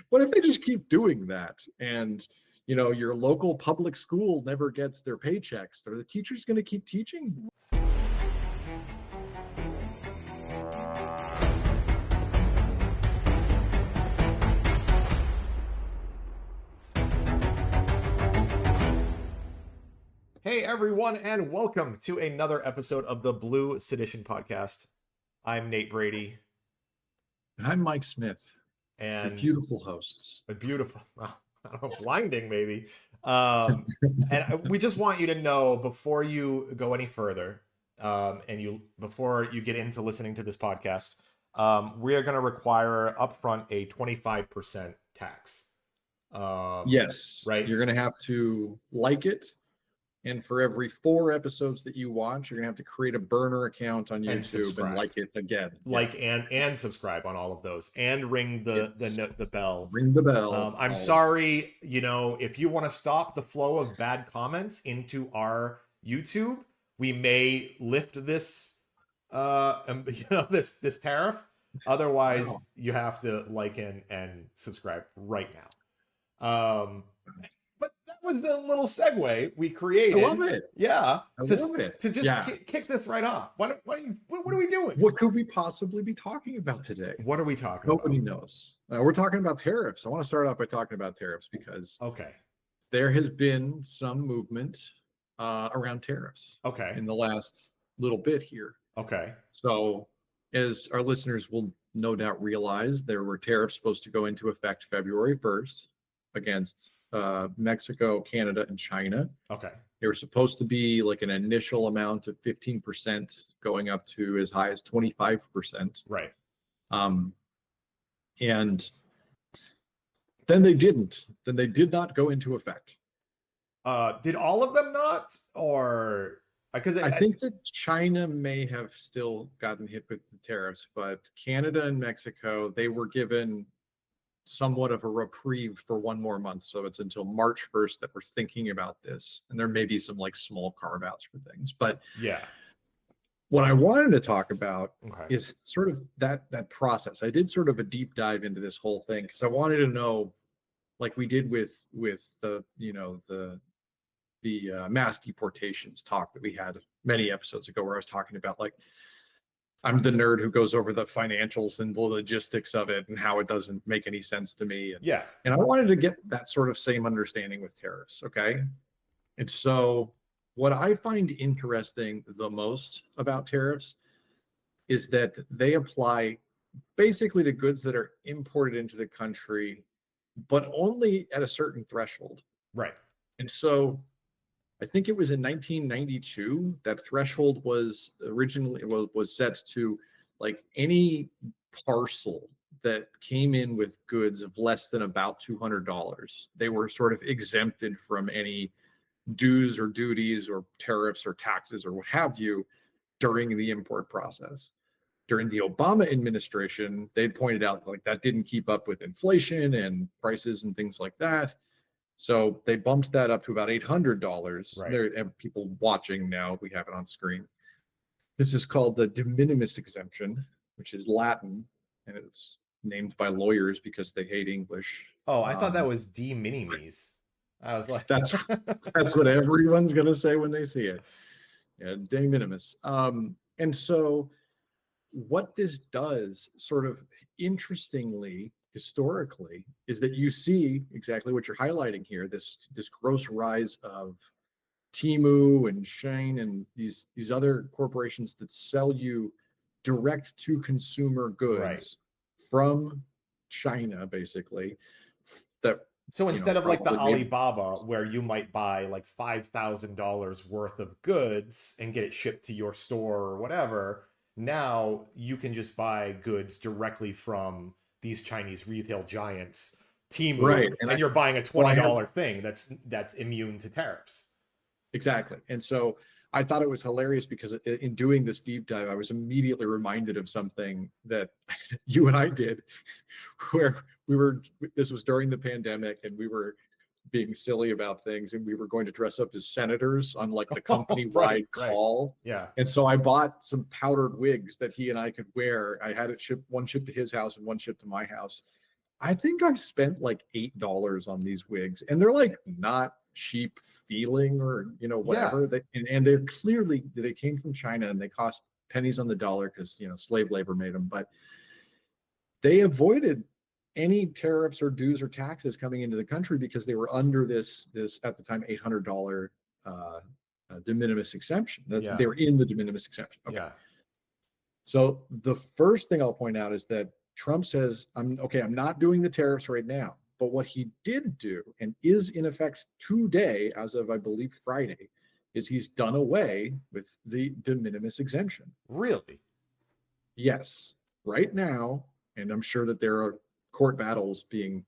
What if they just keep doing that? And, your local public school never gets their paychecks. Are the teachers going to keep teaching? Hey everyone, and welcome to another episode of the Blue Sedition podcast. I'm Nate Brady. I'm Mike Smith. And the beautiful hosts. A beautiful, well, I don't know, blinding maybe. And we just want you to know before you go any further, before you get into listening to this podcast, we are going to require upfront a 25% tax. Yes, right. You're going to have to like it. And for every 4 episodes that you watch, you're gonna have to create a burner account on YouTube and like it again. And subscribe on all of those, and ring the bell. Ring the bell. I'm sorry, if you want to stop the flow of bad comments into our YouTube, we may lift this, this tariff. Otherwise, you have to like and subscribe right now. But that was the little segue we created. I love it. Yeah. I love it. To just kick this right off. What are we doing? What could we possibly be talking about today? What are we talking about? Nobody knows. We're talking about tariffs. I want to start off by talking about tariffs because there has been some movement around tariffs. In the last little bit here. So as our listeners will no doubt realize, there were tariffs supposed to go into effect February 1st against Mexico, Canada, and China. They were supposed to be like an initial amount of 15% going up to as high as 25%. And then they didn't. Then they did not go into effect. Did all of them not? Or because I think that China may have still gotten hit with the tariffs, but Canada and Mexico, they were given somewhat of a reprieve for 1 more month. So it's until March 1st that we're thinking about this. And there may be some like small carve outs for things. But what I wanted to talk about is sort of that process. I did sort of a deep dive into this whole thing because I wanted to know, like we did with the mass deportations talk that we had many episodes ago, where I was talking about, like, I'm the nerd who goes over the financials and the logistics of it and how it doesn't make any sense to me. And I wanted to get that sort of same understanding with tariffs. And so what I find interesting the most about tariffs is that they apply basically to goods that are imported into the country, but only at a certain threshold. And so I think it was in 1992 that threshold was originally was set to, like, any parcel that came in with goods of less than about $200. They were sort of exempted from any dues or duties or tariffs or taxes or what have you during the import process. During the Obama administration, they pointed out, like, that didn't keep up with inflation and prices and things like that. So they bumped that up to about $800. There, and people watching now, we have it on screen. This is called the de minimis exemption, which is Latin, and it's named by lawyers because they hate English. I thought that was de minimis. I was like, that's what everyone's gonna say when they see it. De minimis. And so what this does, sort of interestingly, historically, is that you see exactly what you're highlighting here, this gross rise of Temu and Shein and these other corporations that sell you direct to consumer goods from China, basically. So instead of like the Alibaba, where you might buy like $5,000 worth of goods and get it shipped to your store or whatever, now you can just buy goods directly from these Chinese retail giants, Temu, and you're buying a $20 thing that's immune to tariffs. Exactly. And so I thought it was hilarious because in doing this deep dive, I was immediately reminded of something that you and I did, where this was during the pandemic, and we were being silly about things, and we were going to dress up as senators on, like, the company-wide call. And so I bought some powdered wigs that he and I could wear. I had it one shipped to his house and one shipped to my house. I think I've spent like $8 on these wigs, and they're like not cheap feeling or whatever. And they're clearly, they came from China and they cost pennies on the dollar because slave labor made them, but they avoided any tariffs or dues or taxes coming into the country because they were under this at the time $800 de minimis exemption. They were in the de minimis exemption. Okay. Yeah. So the first thing I'll point out is that Trump says, I'm not doing the tariffs right now. But what he did do, and is in effect today, as of I believe Friday, is he's done away with the de minimis exemption. Really? Yes. Right now, and I'm sure that there are court battles being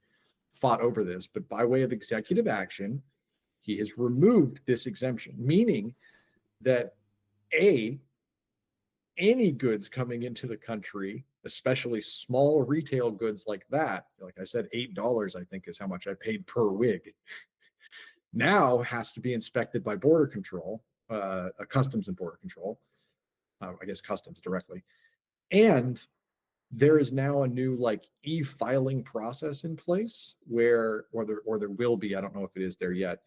fought over this, but by way of executive action, he has removed this exemption, meaning that any goods coming into the country, especially small retail goods like that, like I said, $8, I think is how much I paid per wig, now has to be inspected by border control, customs and border control, I guess customs directly. And there is now a new like e-filing process in place where, or there will be, I don't know if it is there yet,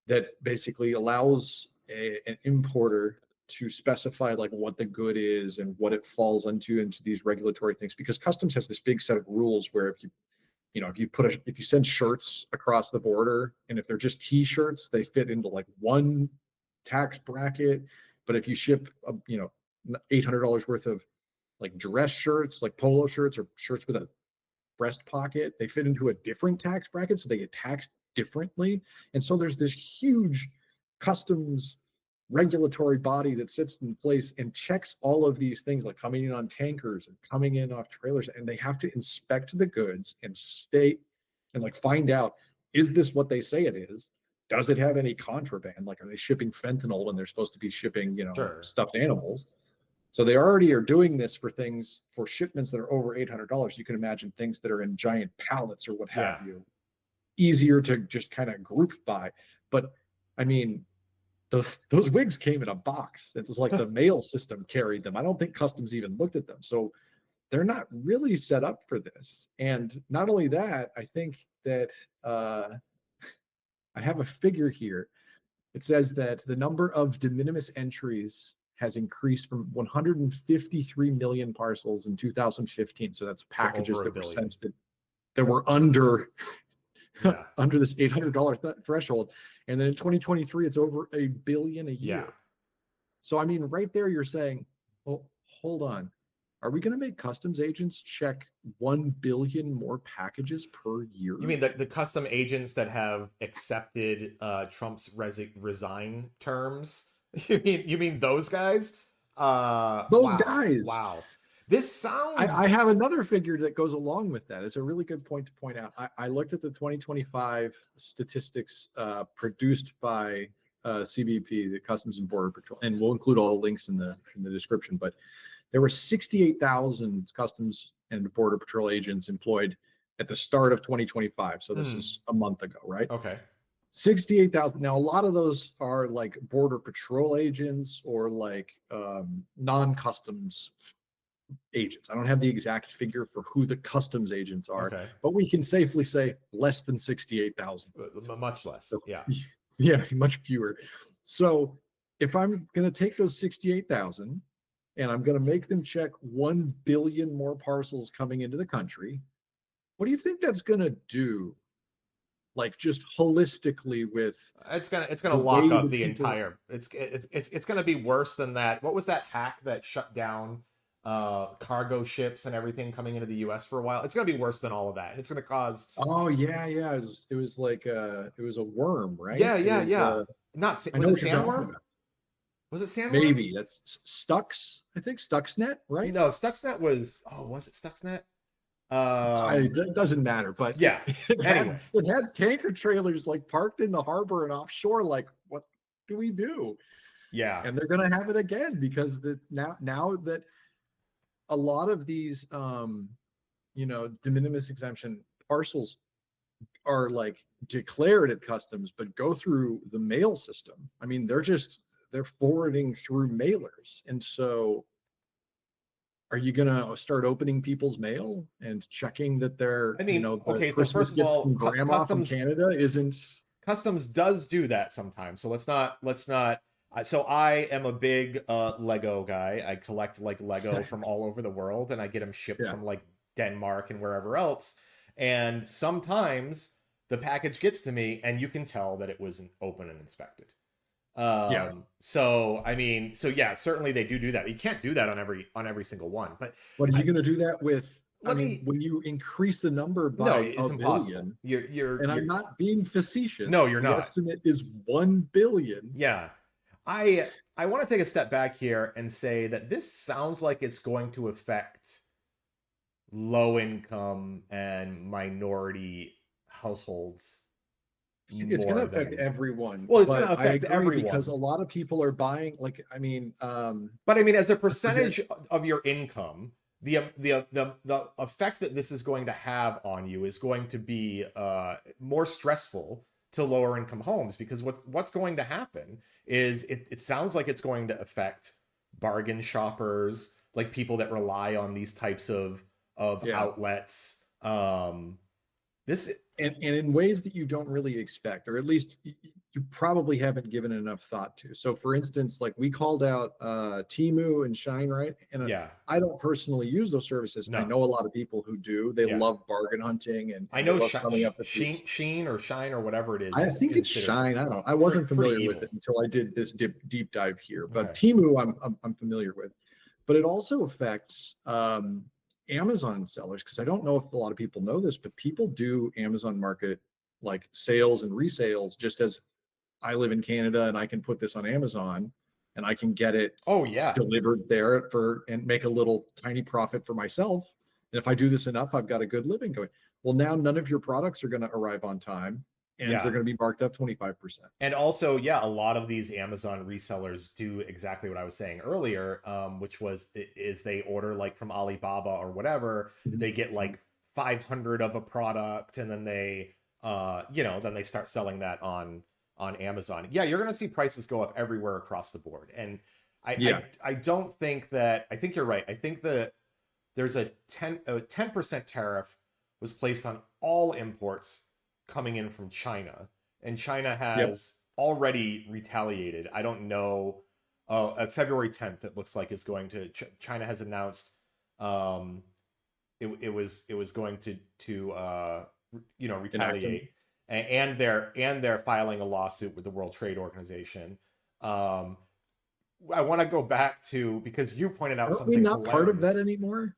that basically allows an importer to specify like what the good is and what it falls into these regulatory things, because customs has this big set of rules where if you send shirts across the border, and if they're just t-shirts, they fit into like one tax bracket, but if you ship $800 worth of like dress shirts, like polo shirts or shirts with a breast pocket, they fit into a different tax bracket, so they get taxed differently. And so there's this huge customs regulatory body that sits in place and checks all of these things, like coming in on tankers and coming in off trailers, and they have to inspect the goods and state and like find out, is this what they say it is? Does it have any contraband? Like, are they shipping fentanyl when they're supposed to be shipping stuffed animals? So they already are doing this for things, for shipments that are over $800. You can imagine things that are in giant pallets or what have you, easier to just kind of group by. But I mean, those wigs came in a box. It was like the mail system carried them. I don't think customs even looked at them. So they're not really set up for this. And not only that, I think that I have a figure here. It says that the number of de minimis entries has increased from 153 million parcels in 2015. So that's packages that were sent that were under under this $800 threshold. And then in 2023, it's over 1 billion a year. Yeah. So, I mean, right there, you're saying, well, hold on. Are we going to make customs agents check 1 billion more packages per year? You mean the custom agents that have accepted Trump's resign terms? You mean those guys? Those guys. Wow. This sounds... I have another figure that goes along with that. It's a really good point to point out. I looked at the 2025 statistics produced by CBP, the Customs and Border Patrol, and we'll include all the links in the description. But there were 68,000 Customs and Border Patrol agents employed at the start of 2025. So this is a month ago, right? Okay. 68,000. Now, a lot of those are like Border Patrol agents or like non-customs agents. I don't have the exact figure for who the customs agents are, but we can safely say less than 68,000. Much less. So, yeah. Yeah, much fewer. So if I'm going to take those 68,000 and I'm going to make them check 1 billion more parcels coming into the country, what do you think that's going to do? Like just holistically with it's gonna lock up the entire. It's gonna be worse than that. What was that hack that shut down cargo ships and everything coming into the U.S. for a while? It's gonna be worse than all of that. It's gonna cause. Oh yeah. It was like it was a worm, right? Yeah. Was it sandworm? Was it sandworm? Maybe that's Stux. I think Stuxnet, right? No, Stuxnet was. Oh, was it Stuxnet? It doesn't matter, but yeah. Anyway, it had tanker trailers like parked in the harbor and offshore. Like, what do we do? Yeah, and they're gonna have it again because now that a lot of these de minimis exemption parcels are like declared at customs, but go through the mail system. I mean, they're forwarding through mailers, and so are you gonna start opening people's mail and checking that their, I mean, the okay, so Christmas first of gift all, from grandma from customs Canada isn't? customs does do that sometimes. So let's not so I am a big Lego guy. I collect like Lego from all over the world, and I get them shipped Yeah, from like Denmark and wherever else. And sometimes the package gets to me and you can tell that it wasn't open and inspected. yeah. So I mean, so yeah, certainly they do that. You can't do that on every single one, but But are you I, gonna do that with? I let mean, me when you increase the number no, by it's a impossible. billion, and You're I'm not being no, facetious, you're the not. estimate is 1 billion. Yeah. I want to take a step back here and say that this sounds like it's going to affect low income and minority households It's going to more affect than everyone, well, it's going but to I affect agree because everyone. a lot of people are buying, like, But I mean, as a I forget. percentage of your income, the effect that this is going to have on you is going to be more stressful to lower income homes because what's going to happen is it sounds like it's going to affect bargain shoppers, like people that rely on these types of Yeah. outlets. This And in ways that you don't really expect, or at least you probably haven't given enough thought to. So for instance, like we called out Temu and Shine, right? And yeah, I don't personally use those services. I no, know a lot of people who do. They yeah. love bargain hunting, I and they know love coming up with these. Sheen or Shine or whatever it I is think it's considered Shine. I don't know. I wasn't pretty familiar with evil. it until I did this deep dive here. But Okay. Temu, I'm familiar with. But it also affects Amazon sellers, because I don't know if a lot of people know this, but people do Amazon market like sales and resales. Just as I live in Canada and I can put this on Amazon and I can get it Oh yeah. delivered there for and make a little tiny profit for myself. And if I do this enough, I've got a good living going. Well, now none of your products are going to arrive on time, and they're Yeah. going to be marked up 25%. And also, yeah, a lot of these Amazon resellers do exactly what I was saying earlier, which was is they order like from Alibaba or whatever, they get like 500 of a product, and then then they start selling that on Amazon. Yeah, you're gonna see prices go up everywhere across the board, and Yeah. I don't think that I think you're right. I think that there's a 10% tariff was placed on all imports coming in from China, and China Yep. has already retaliated. I don't know. February 10th, it looks like is going to. China has announced um, it was going to Enact them. retaliate, and they're filing a lawsuit with the World Trade Organization. Um, I want to go back to because you pointed out Aren't we something not part of that hilarious. anymore?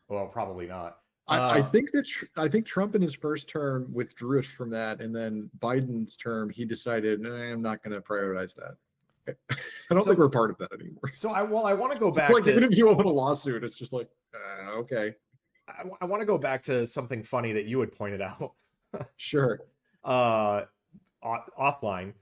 Well, probably not. I think that I think Trump in his first term withdrew it from that, and then Biden's term he decided, nah, I'm not going to prioritize that. I don't think So we're part of that anymore. I want to go So back like even to if you open a lawsuit, it's just like okay, I want to go back to something funny that you had pointed out sure, uh, offline.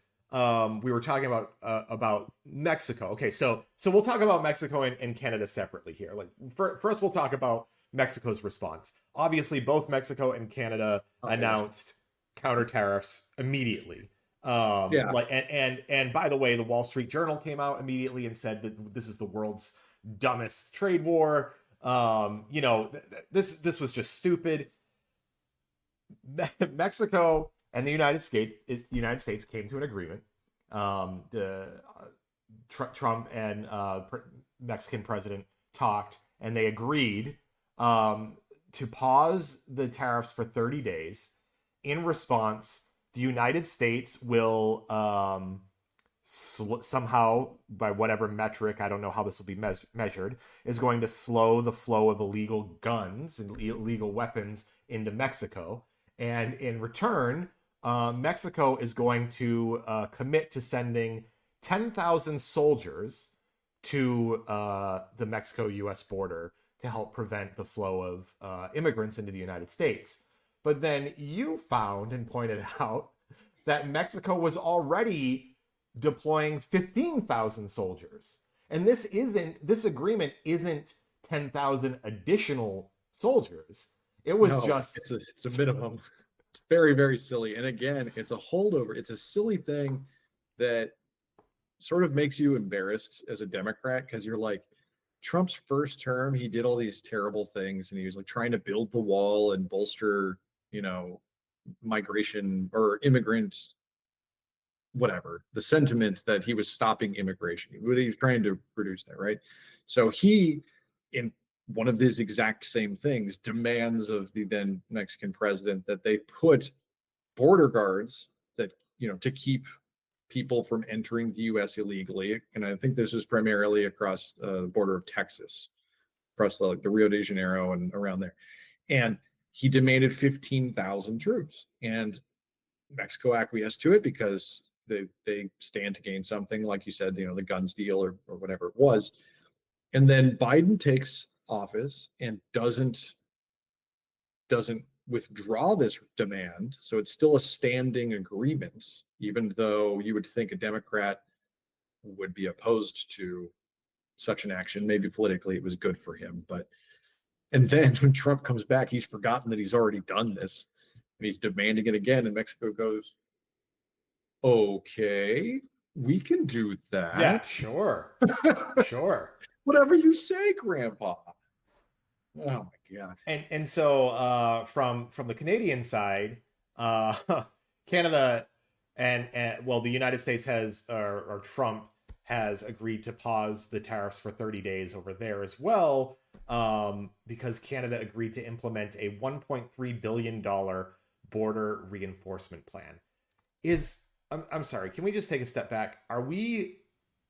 We were talking about Mexico. Okay, so we'll talk about Mexico and Canada separately here. Like first, we'll talk about Mexico's response. Obviously, both Mexico and Canada oh yeah, announced counter tariffs immediately. yeah. Like and by the way, the Wall Street Journal came out immediately and said that this is the world's dumbest trade war. This was just stupid. Mexico and the United States came to an agreement. The Trump and Mexican president talked, and they agreed to pause the tariffs for 30 days. In response, the United States will somehow, by whatever metric, I don't know how this will be measured, is going to slow the flow of illegal guns and illegal weapons into Mexico. And in return, Mexico is going to commit to sending 10,000 soldiers to the Mexico-U.S. border to help prevent the flow of immigrants into the United States. But then you found and pointed out that Mexico was already deploying 15,000 soldiers. And this agreement isn't 10,000 additional soldiers. It was No, just it's a minimum. It's very, very silly. And again, it's a holdover. It's a silly thing that sort of makes you embarrassed as a Democrat, because you're like, Trump's first term, he did all these terrible things, and he was like trying to build the wall and bolster, migration or immigrants, whatever, the sentiment that he was stopping immigration. He was trying to produce that, right? So he, in one of these exact same things, demands of the then Mexican president that they put border guards that, to keep people from entering the U.S. illegally. And I think this is primarily across the border of Texas, across the Rio de Janeiro and around there. And he demanded 15,000 troops. And Mexico acquiesced to it because they stand to gain something, like you said, the guns deal or whatever it was. And then Biden takes office and doesn't withdraw this demand. So it's still a standing agreement, even though you would think a Democrat would be opposed to such an action. Maybe politically it was good for him, and then when Trump comes back, he's forgotten that he's already done this and he's demanding it again. And Mexico goes, okay, we can do that. Yeah, sure. Sure. Whatever you say, Grandpa. Oh my God. And so from the Canadian side, Canada and well, the United States has, or Trump has agreed to pause the tariffs for 30 days over there as well, because Canada agreed to implement a $1.3 billion border reinforcement plan. I'm sorry, can we just take a step back?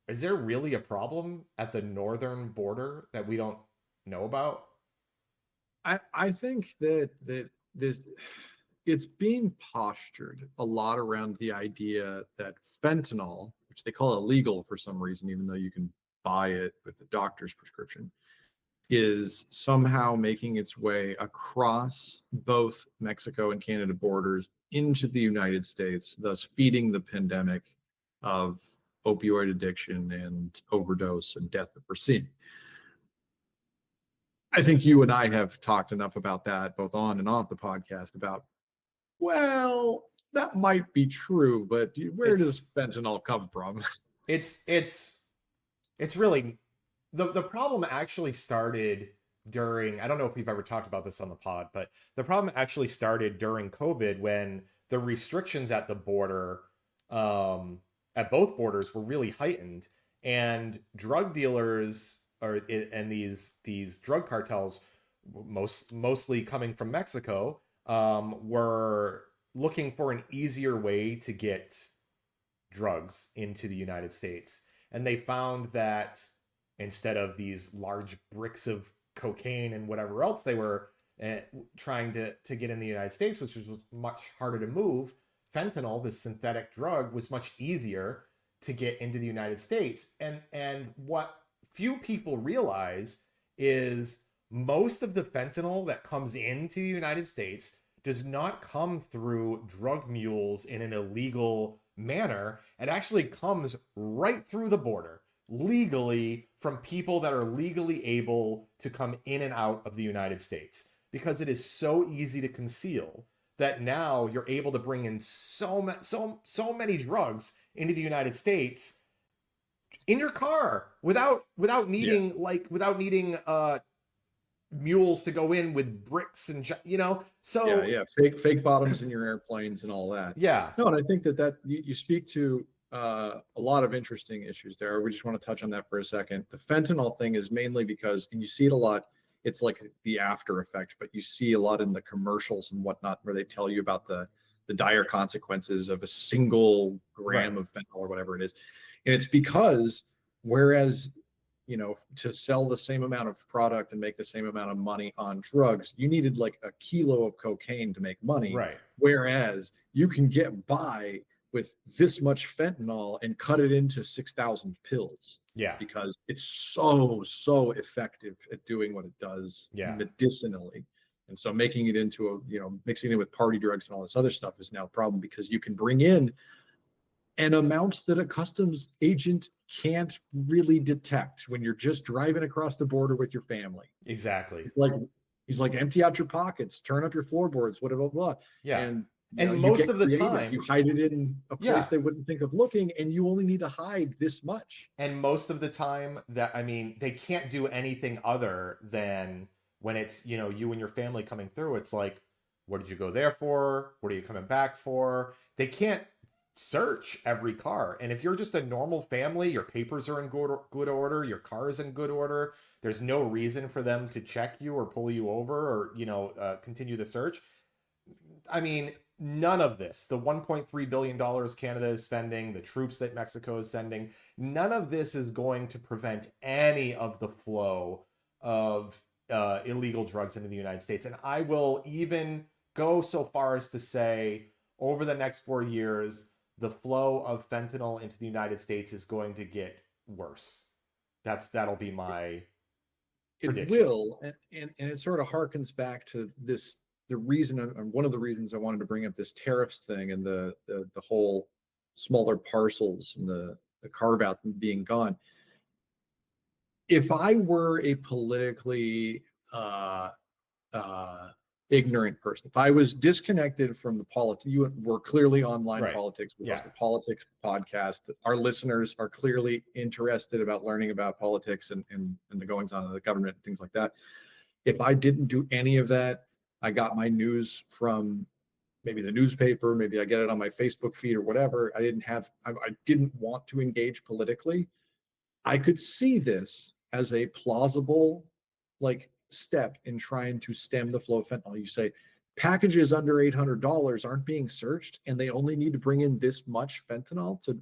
Is there really a problem at the northern border that we don't know about? I think that this, it's being postured a lot around the idea that fentanyl, which they call illegal for some reason, even though you can buy it with the doctor's prescription, is somehow making its way across both Mexico and Canada borders into the United States, thus feeding the pandemic of opioid addiction and overdose and death that we're seeing. I think you and I have talked enough about that, both on and off the podcast, about, well, that might be true, but where does fentanyl come from? It's really, the problem actually started during, I don't know if we've ever talked about this on the pod, but the problem actually started during COVID, when the restrictions at the border, at both borders, were really heightened, and drug dealers and these drug cartels, mostly coming from Mexico, were looking for an easier way to get drugs into the United States. And they found that instead of these large bricks of cocaine and whatever else they were trying to get in the United States, which was much harder to move, fentanyl, this synthetic drug, was much easier to get into the United States. And what few people realize is most of the fentanyl that comes into the United States does not come through drug mules in an illegal manner. It actually comes right through the border, legally, from people that are legally able to come in and out of the United States, because it is so easy to conceal that now you're able to bring in so many drugs into the United States in your car without needing mules to go in with bricks and so fake bottoms in your airplanes and all that. And I think that you speak to a lot of interesting issues there. We just want to touch on that for a second. The fentanyl thing is mainly because, and you see it a lot, it's like the after effect, but you see a lot in the commercials and whatnot, where they tell you about the dire consequences of a single gram of fentanyl or whatever it is. And it's because, whereas, to sell the same amount of product and make the same amount of money on drugs, you needed like a kilo of cocaine to make money. Right. Whereas you can get by with this much fentanyl and cut it into 6,000 pills. Yeah. Because it's so effective at doing what it does medicinally. And so making it into mixing it with party drugs and all this other stuff is now a problem, because you can bring in an amount that a customs agent can't really detect when you're just driving across the border with your family. Exactly. He's like, empty out your pockets, turn up your floorboards, whatever, blah. Yeah. And And most of the time, you hide it in a place they wouldn't think of looking, and you only need to hide this much. And most of the time, they can't do anything other than when it's, you and your family coming through. It's like, what did you go there for? What are you coming back for? They can't search every car. And if you're just a normal family, your papers are in good order, your car is in good order, there's no reason for them to check you or pull you over or, continue the search. I mean, none of this, the $1.3 billion Canada is spending, the troops that Mexico is sending, none of this is going to prevent any of the flow of illegal drugs into the United States. And I will even go so far as to say, over the next 4 years, the flow of fentanyl into the United States is going to get worse. That'll be my prediction. It will, and it sort of harkens back to this. The reason, and one of the reasons I wanted to bring up this tariffs thing and the whole smaller parcels and the carve out being gone. If I were a politically ignorant person, if I was disconnected from the politics, you were clearly online politics. We host a politics podcast. Our listeners are clearly interested about learning about politics and the goings on of the government and things like that. If I didn't do any of that, I got my news from maybe the newspaper, maybe I get it on my Facebook feed or whatever. I didn't want to engage politically. I could see this as a plausible step in trying to stem the flow of fentanyl. You say packages under $800 aren't being searched and they only need to bring in this much fentanyl to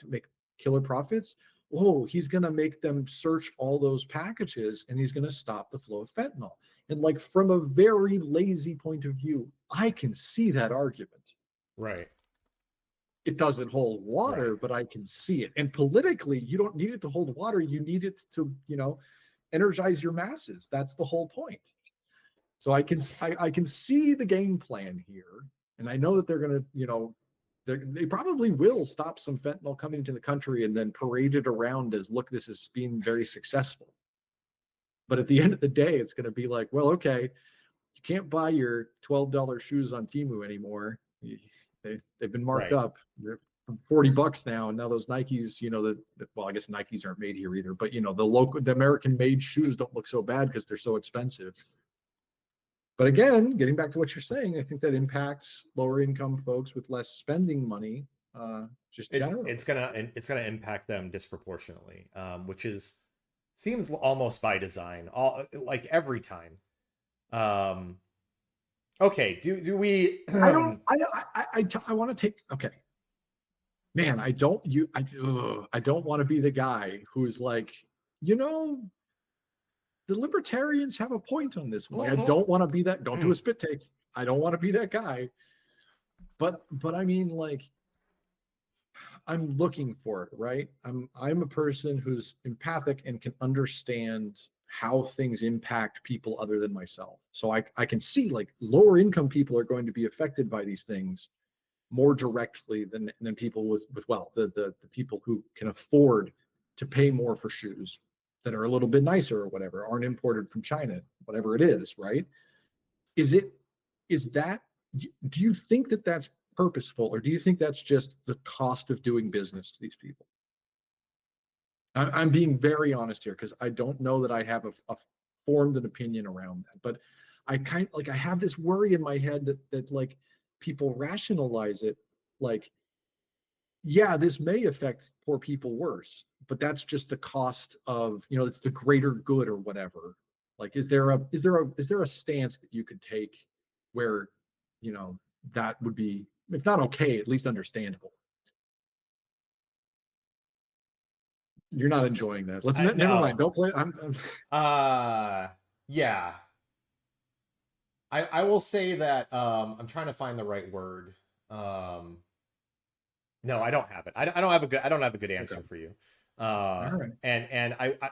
make killer profits. Oh, he's going to make them search all those packages and he's going to stop the flow of fentanyl. And from a very lazy point of view, I can see that argument. Right. It doesn't hold water, but I can see it. And politically, you don't need it to hold water. You need it to, energize your masses. That's the whole point. So I can see the game plan here. And I know that they're going to, they probably will stop some fentanyl coming into the country and then parade it around as, look, this is being very successful. But at the end of the day, it's going to be like, well, okay, you can't buy your $12 shoes on Temu anymore. They've been marked up. They're $40 now, and now those Nikes, well, I guess Nikes aren't made here either, but the American made shoes don't look so bad because they're so expensive. But again, getting back to what you're saying, I think that impacts lower income folks with less spending money. It's gonna impact them disproportionately, which seems almost by design, like every time. Okay, do we? I want to take. Okay, man, I don't want to be the guy who's like, the libertarians have a point on this one. I don't want to be that. Don't do a spit take. I don't want to be that guy. But I mean, I'm looking for it, right? I'm a person who's empathic and can understand how things impact people other than myself. So I can see lower income people are going to be affected by these things more directly than people with wealth, the people who can afford to pay more for shoes that are a little bit nicer or whatever, aren't imported from China, whatever it is, right? Do you think that that's purposeful, or do you think that's just the cost of doing business to these people? I'm being very honest here because I don't know that I have a formed an opinion around that, but I have this worry in my head that people rationalize it yeah, this may affect poor people worse, but that's just the cost of, it's the greater good or whatever. Is there a stance that you could take where, that would be, if not okay, at least understandable? You're not enjoying that. Never mind. Don't play. Yeah. I will say that I'm trying to find the right word. No, I don't have it. I don't have a good answer for you. All right.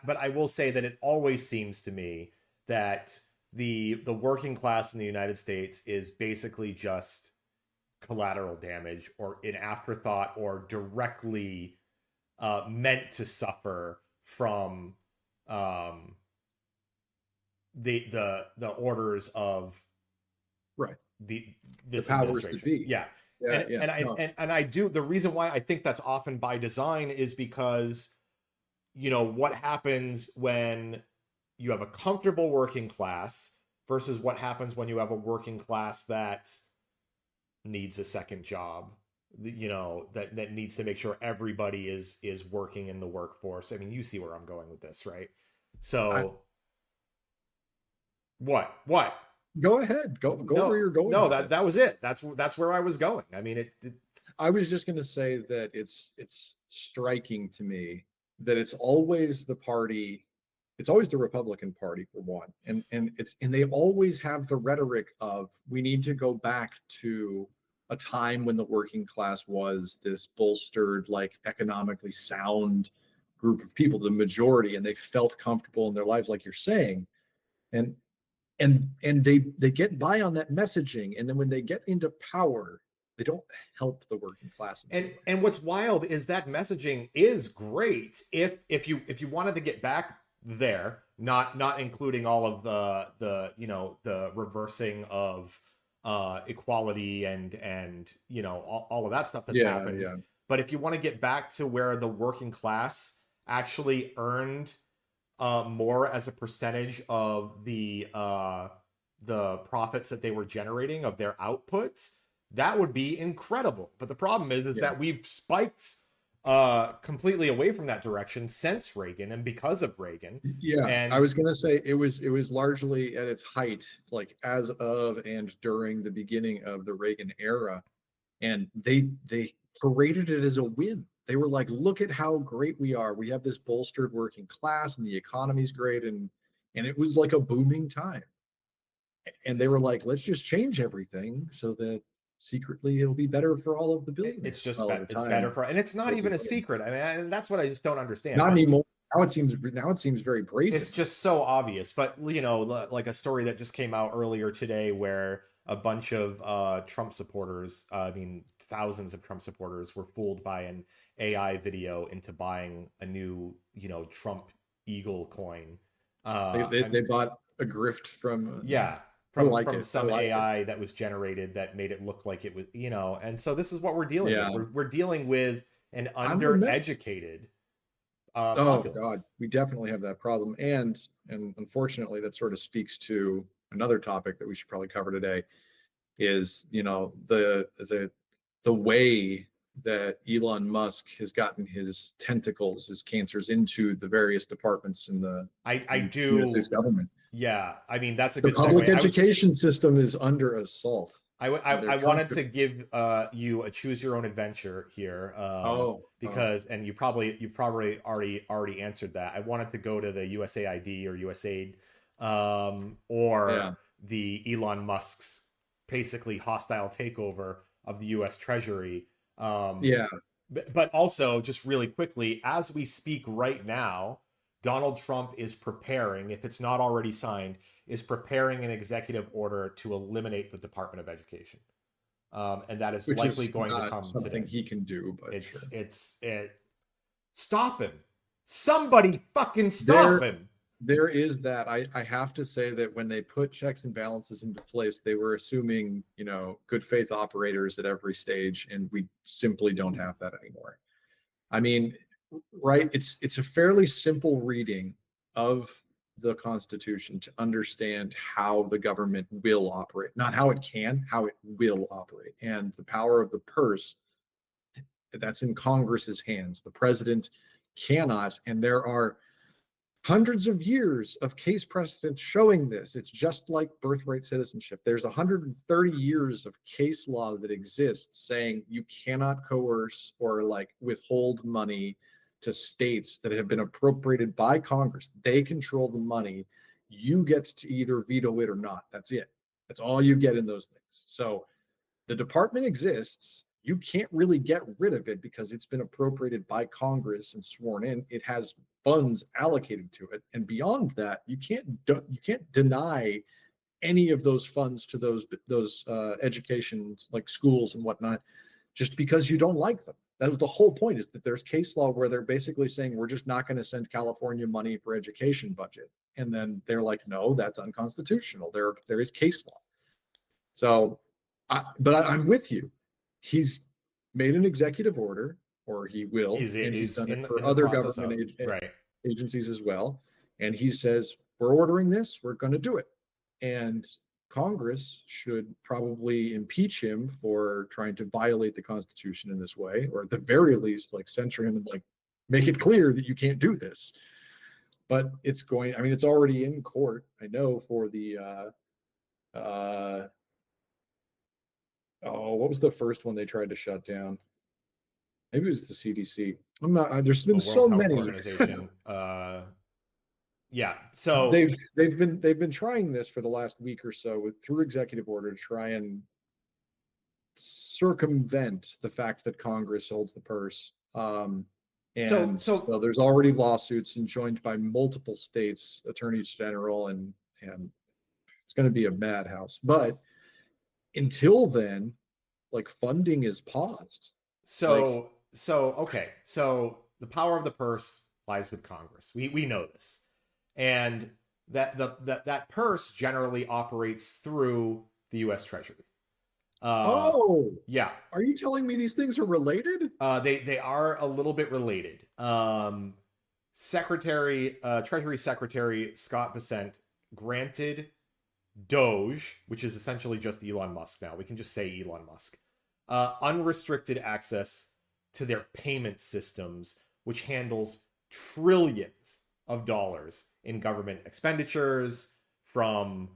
But I will say that it always seems to me that the working class in the United States is basically just collateral damage or an afterthought or directly meant to suffer from the orders of this powers to administration. be. Yeah. Yeah, And I do, the reason why I think that's often by design is because, what happens when you have a comfortable working class versus what happens when you have a working class that needs a second job, that needs to make sure everybody is working in the workforce. I mean, you see where I'm going with this, right? So what go ahead, go where you're going. No, that was it. That's where I was going. I mean, I was just going to say that it's striking to me that it's always the Republican Party for one, and they always have the rhetoric of, we need to go back to a time when the working class was this bolstered, like economically sound group of people, the majority, and they felt comfortable in their lives, like you're saying, and they get by on that messaging, and then when they get into power, they don't help the working class. And what's wild is that messaging is great if you wanted to get back there, not including all of the reversing of equality and all of that stuff that's happened. Yeah. But if you want to get back to where the working class actually earned more as a percentage of the profits that they were generating of their outputs, that would be incredible. But the problem is that we've spiked completely away from that direction since Reagan and because of Reagan. Yeah, and I was going to say it was largely at its height, like as of and during the beginning of the Reagan era, and they paraded it as a win. They were like, look at how great we are. We have this bolstered working class and the economy's great, and it was like a booming time. And they were like, let's just change everything so that secretly it'll be better for all of the billionaires. It's just it's better for, and it's not even a secret. I mean, and that's what I just don't understand. Not anymore. Now it seems very brazen. It's just so obvious. But like a story that just came out earlier today where a bunch of Trump supporters, I mean thousands of Trump supporters, were fooled by an AI video into buying a new Trump Eagle coin. They bought a grift from from some AI that was generated that made it look like it was, and so this is what we're dealing with. We're dealing with an undereducated populace. God, we definitely have that problem, and unfortunately that sort of speaks to another topic that we should probably cover today, is the way that Elon Musk has gotten his tentacles, his cancers into the various departments in the U.S. government. Yeah, I mean, that's a good segue. The public education system is under assault. I wanted to give you a choose your own adventure here, because and you probably already answered that. I wanted to go to the USAID or USAID, or the Elon Musk's basically hostile takeover of the U.S. Treasury. But also, just really quickly, as we speak right now, Donald Trump is preparing, if it's not already signed, is preparing an executive order to eliminate the Department of Education. And that is likely going to come something today. He can do, but stop him. Somebody fucking stop him. There is that. I have to say that when they put checks and balances into place, they were assuming, good faith operators at every stage, and we simply don't have that anymore. I mean, right? It's a fairly simple reading of the Constitution to understand how the government will operate, not how it can, how it will operate. And the power of the purse, that's in Congress's hands. The president cannot, and there are hundreds of years of case precedent showing this. It's just like birthright citizenship. There's 130 years of case law that exists saying you cannot coerce or withhold money to states that have been appropriated by Congress. They control the money. You get to either veto it or not. That's it. That's all you get in those things. So the department exists. You can't really get rid of it because it's been appropriated by Congress and sworn in. It has funds allocated to it, and beyond that, you can't deny any of those funds to those education, like schools and whatnot, just because you don't like them. That was the whole point, is that there's case law where they're basically saying we're just not going to send California money for education budget, and then they're like, no, that's unconstitutional. There is case law. So I'm with you. He's made an executive order, or he will, and he's done it for other government agencies as well. And he says, we're ordering this, we're going to do it. And Congress should probably impeach him for trying to violate the Constitution in this way, or at the very least, like censure him and like make it clear that you can't do this. But it's going, I mean, it's already in court, I know, for the what was the first one they tried to shut down? Maybe it was the CDC. I'm not. There's been so many. Organization. Yeah. So they've been trying this for the last week or so through executive order to try and circumvent the fact that Congress holds the purse. And so there's already lawsuits enjoined by multiple states, attorneys general, and it's going to be a madhouse. But until then, like, funding is paused. So the power of the purse lies with Congress. We know this, and that purse generally operates through the U.S. Treasury. Yeah. Are you telling me these things are related? They are a little bit related. Treasury Secretary Scott Bessent granted DOGE, which is essentially just Elon Musk now. We can just say Elon Musk. Unrestricted access to their payment systems, which handles trillions of dollars in government expenditures, from,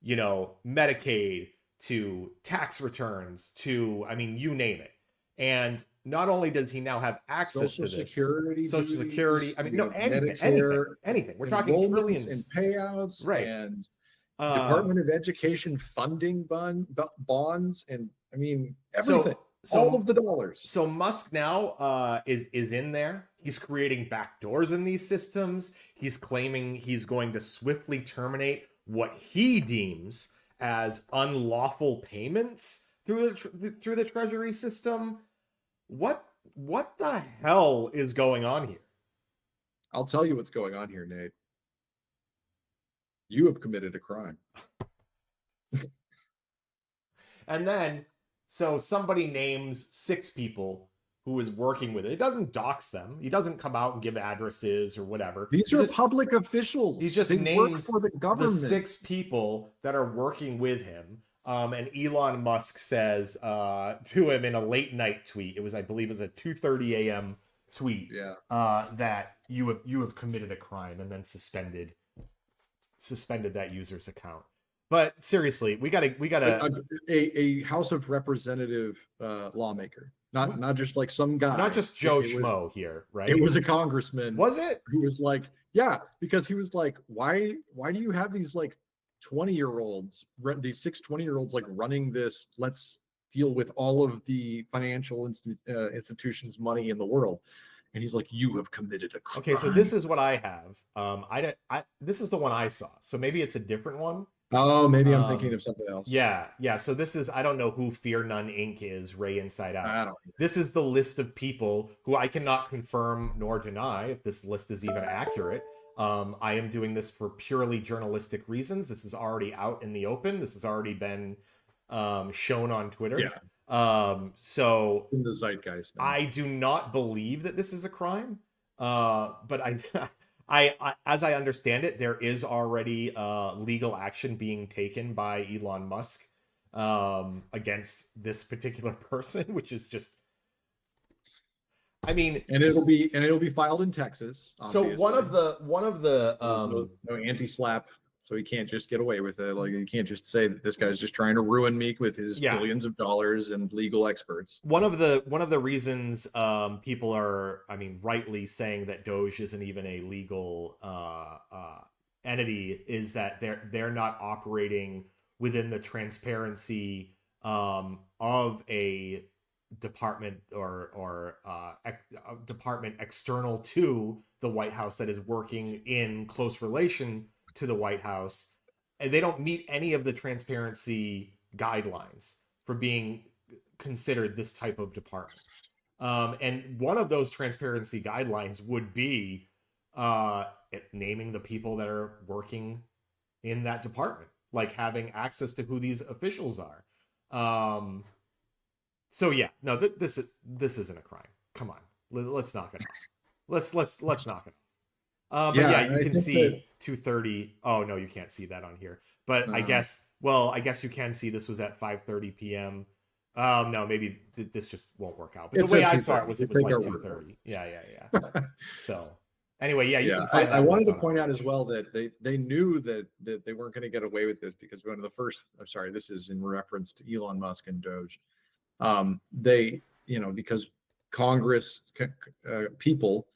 Medicaid to tax returns to, I mean, you name it. And not only does he now have access to this, Social Security, I mean, no, anything. We're talking trillions and payouts, right? And Department of Education funding bonds, and I mean everything. All of the dollars. So Musk now is in there. He's creating backdoors in these systems. He's claiming he's going to swiftly terminate what he deems as unlawful payments through the Treasury system. What the hell is going on here? I'll tell you what's going on here, Nate. You have committed a crime. And then, so somebody names 6 people who is working with it. It doesn't dox them. He doesn't come out and give addresses or whatever. These are public officials. He just names for the government. The 6 people that are working with him. And Elon Musk says to him in a late night tweet, I believe it was a 2:30 a.m. tweet, that you have committed a crime, and then suspended that user's account. But seriously, we gotta a House of Representative lawmaker, not just like some guy, not just Joe Schmo here, right? It was a congressman. Was it? Who was like, yeah, because he was like, why do you have these like 20-year-olds, these 6 20-year-olds like running this? Let's deal with all of the financial institutions' money in the world. And he's like, you have committed a crime. Okay, so this is what I have. This is the one I saw. So maybe it's a different one. Oh, maybe I'm thinking of something else. Yeah. So this is, I don't know who Fear None Inc. is, Ray Inside Out. This is the list of people who I cannot confirm nor deny if this list is even accurate. I am doing this for purely journalistic reasons. This is already out in the open. This has already been shown on Twitter. Yeah. So in the zeitgeist. I do not believe that this is a crime. But I, as I understand it, there is already legal action being taken by Elon Musk against this particular person, which is just, I mean, and it'll be filed in Texas. Obviously. So one of the no anti-slap, so he can't just get away with it. Like, you can't just say that this guy's just trying to ruin me with his billions of dollars and legal experts. One of the reasons people are, I mean, rightly saying that DOGE isn't even a legal entity is that they're not operating within the transparency of a department or department external to the White House that is working in close relation to the White House, and they don't meet any of the transparency guidelines for being considered this type of department. And one of those transparency guidelines would be naming the people that are working in that department, like having access to who these officials are. So yeah, no, this isn't a crime. Come on, let's knock it off. Let's knock it off. But yeah, you I can think see that 2:30. Oh no, you can't see that on here. But I uh, guess you can see this was at 5:30 p.m. No, maybe this just won't work out. But the it way said I saw it 2:30. was We it was take like our word for 2:30. Yeah. So anyway, yeah, you Yeah, can find I that wanted list to on our point out as page. well that they knew that they weren't going to get away with this because one of the first, I'm sorry, this is in reference to Elon Musk and DOGE. They, because Congress people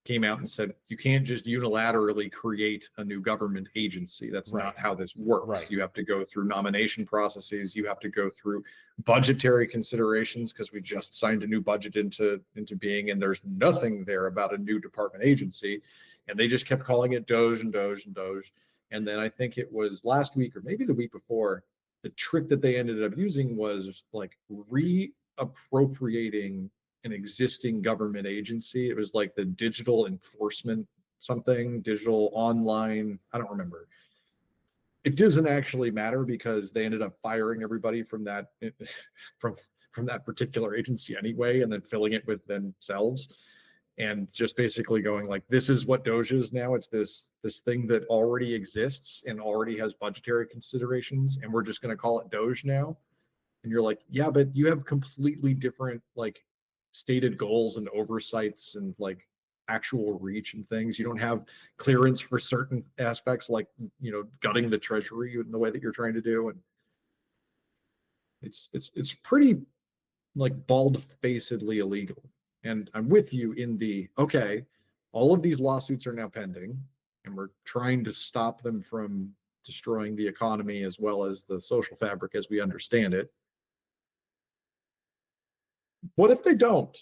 came out and said you can't just unilaterally create a new government agency. That's Right. not how this works. Right. You have to go through nomination processes. You have to go through budgetary considerations because we just signed a new budget into being, and there's nothing there about a new department agency. And they just kept calling it DOGE and DOGE and DOGE. And then I think it was last week or maybe the week before, the trick that they ended up using was like reappropriating an existing government agency. It was like the digital enforcement something, digital online. I don't remember. It doesn't actually matter because they ended up firing everybody from that from from that particular agency anyway, and then filling it with themselves, and just basically going like, this is what Doge is now. It's this thing that already exists and already has budgetary considerations, and we're just going to call it Doge now. And you're like, yeah, but you have completely different like stated goals and oversights and like actual reach and things. You don't have clearance for certain aspects, like gutting the treasury in the way that you're trying to do. And it's pretty like bald-facedly illegal. And I'm with you in the okay, all of these lawsuits are now pending, and we're trying to stop them from destroying the economy as well as the social fabric as we understand it. What if they don't?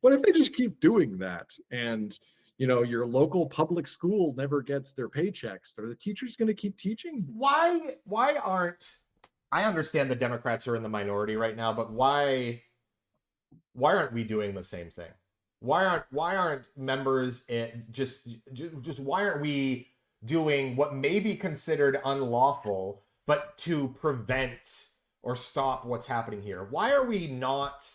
What if they just keep doing that? And your local public school never gets their paychecks. Are the teachers going to keep teaching? Why aren't I understand the Democrats are in the minority right now, but why aren't we doing the same thing? Why aren't members just why aren't we doing what may be considered unlawful, but to prevent or stop what's happening here? Why are we not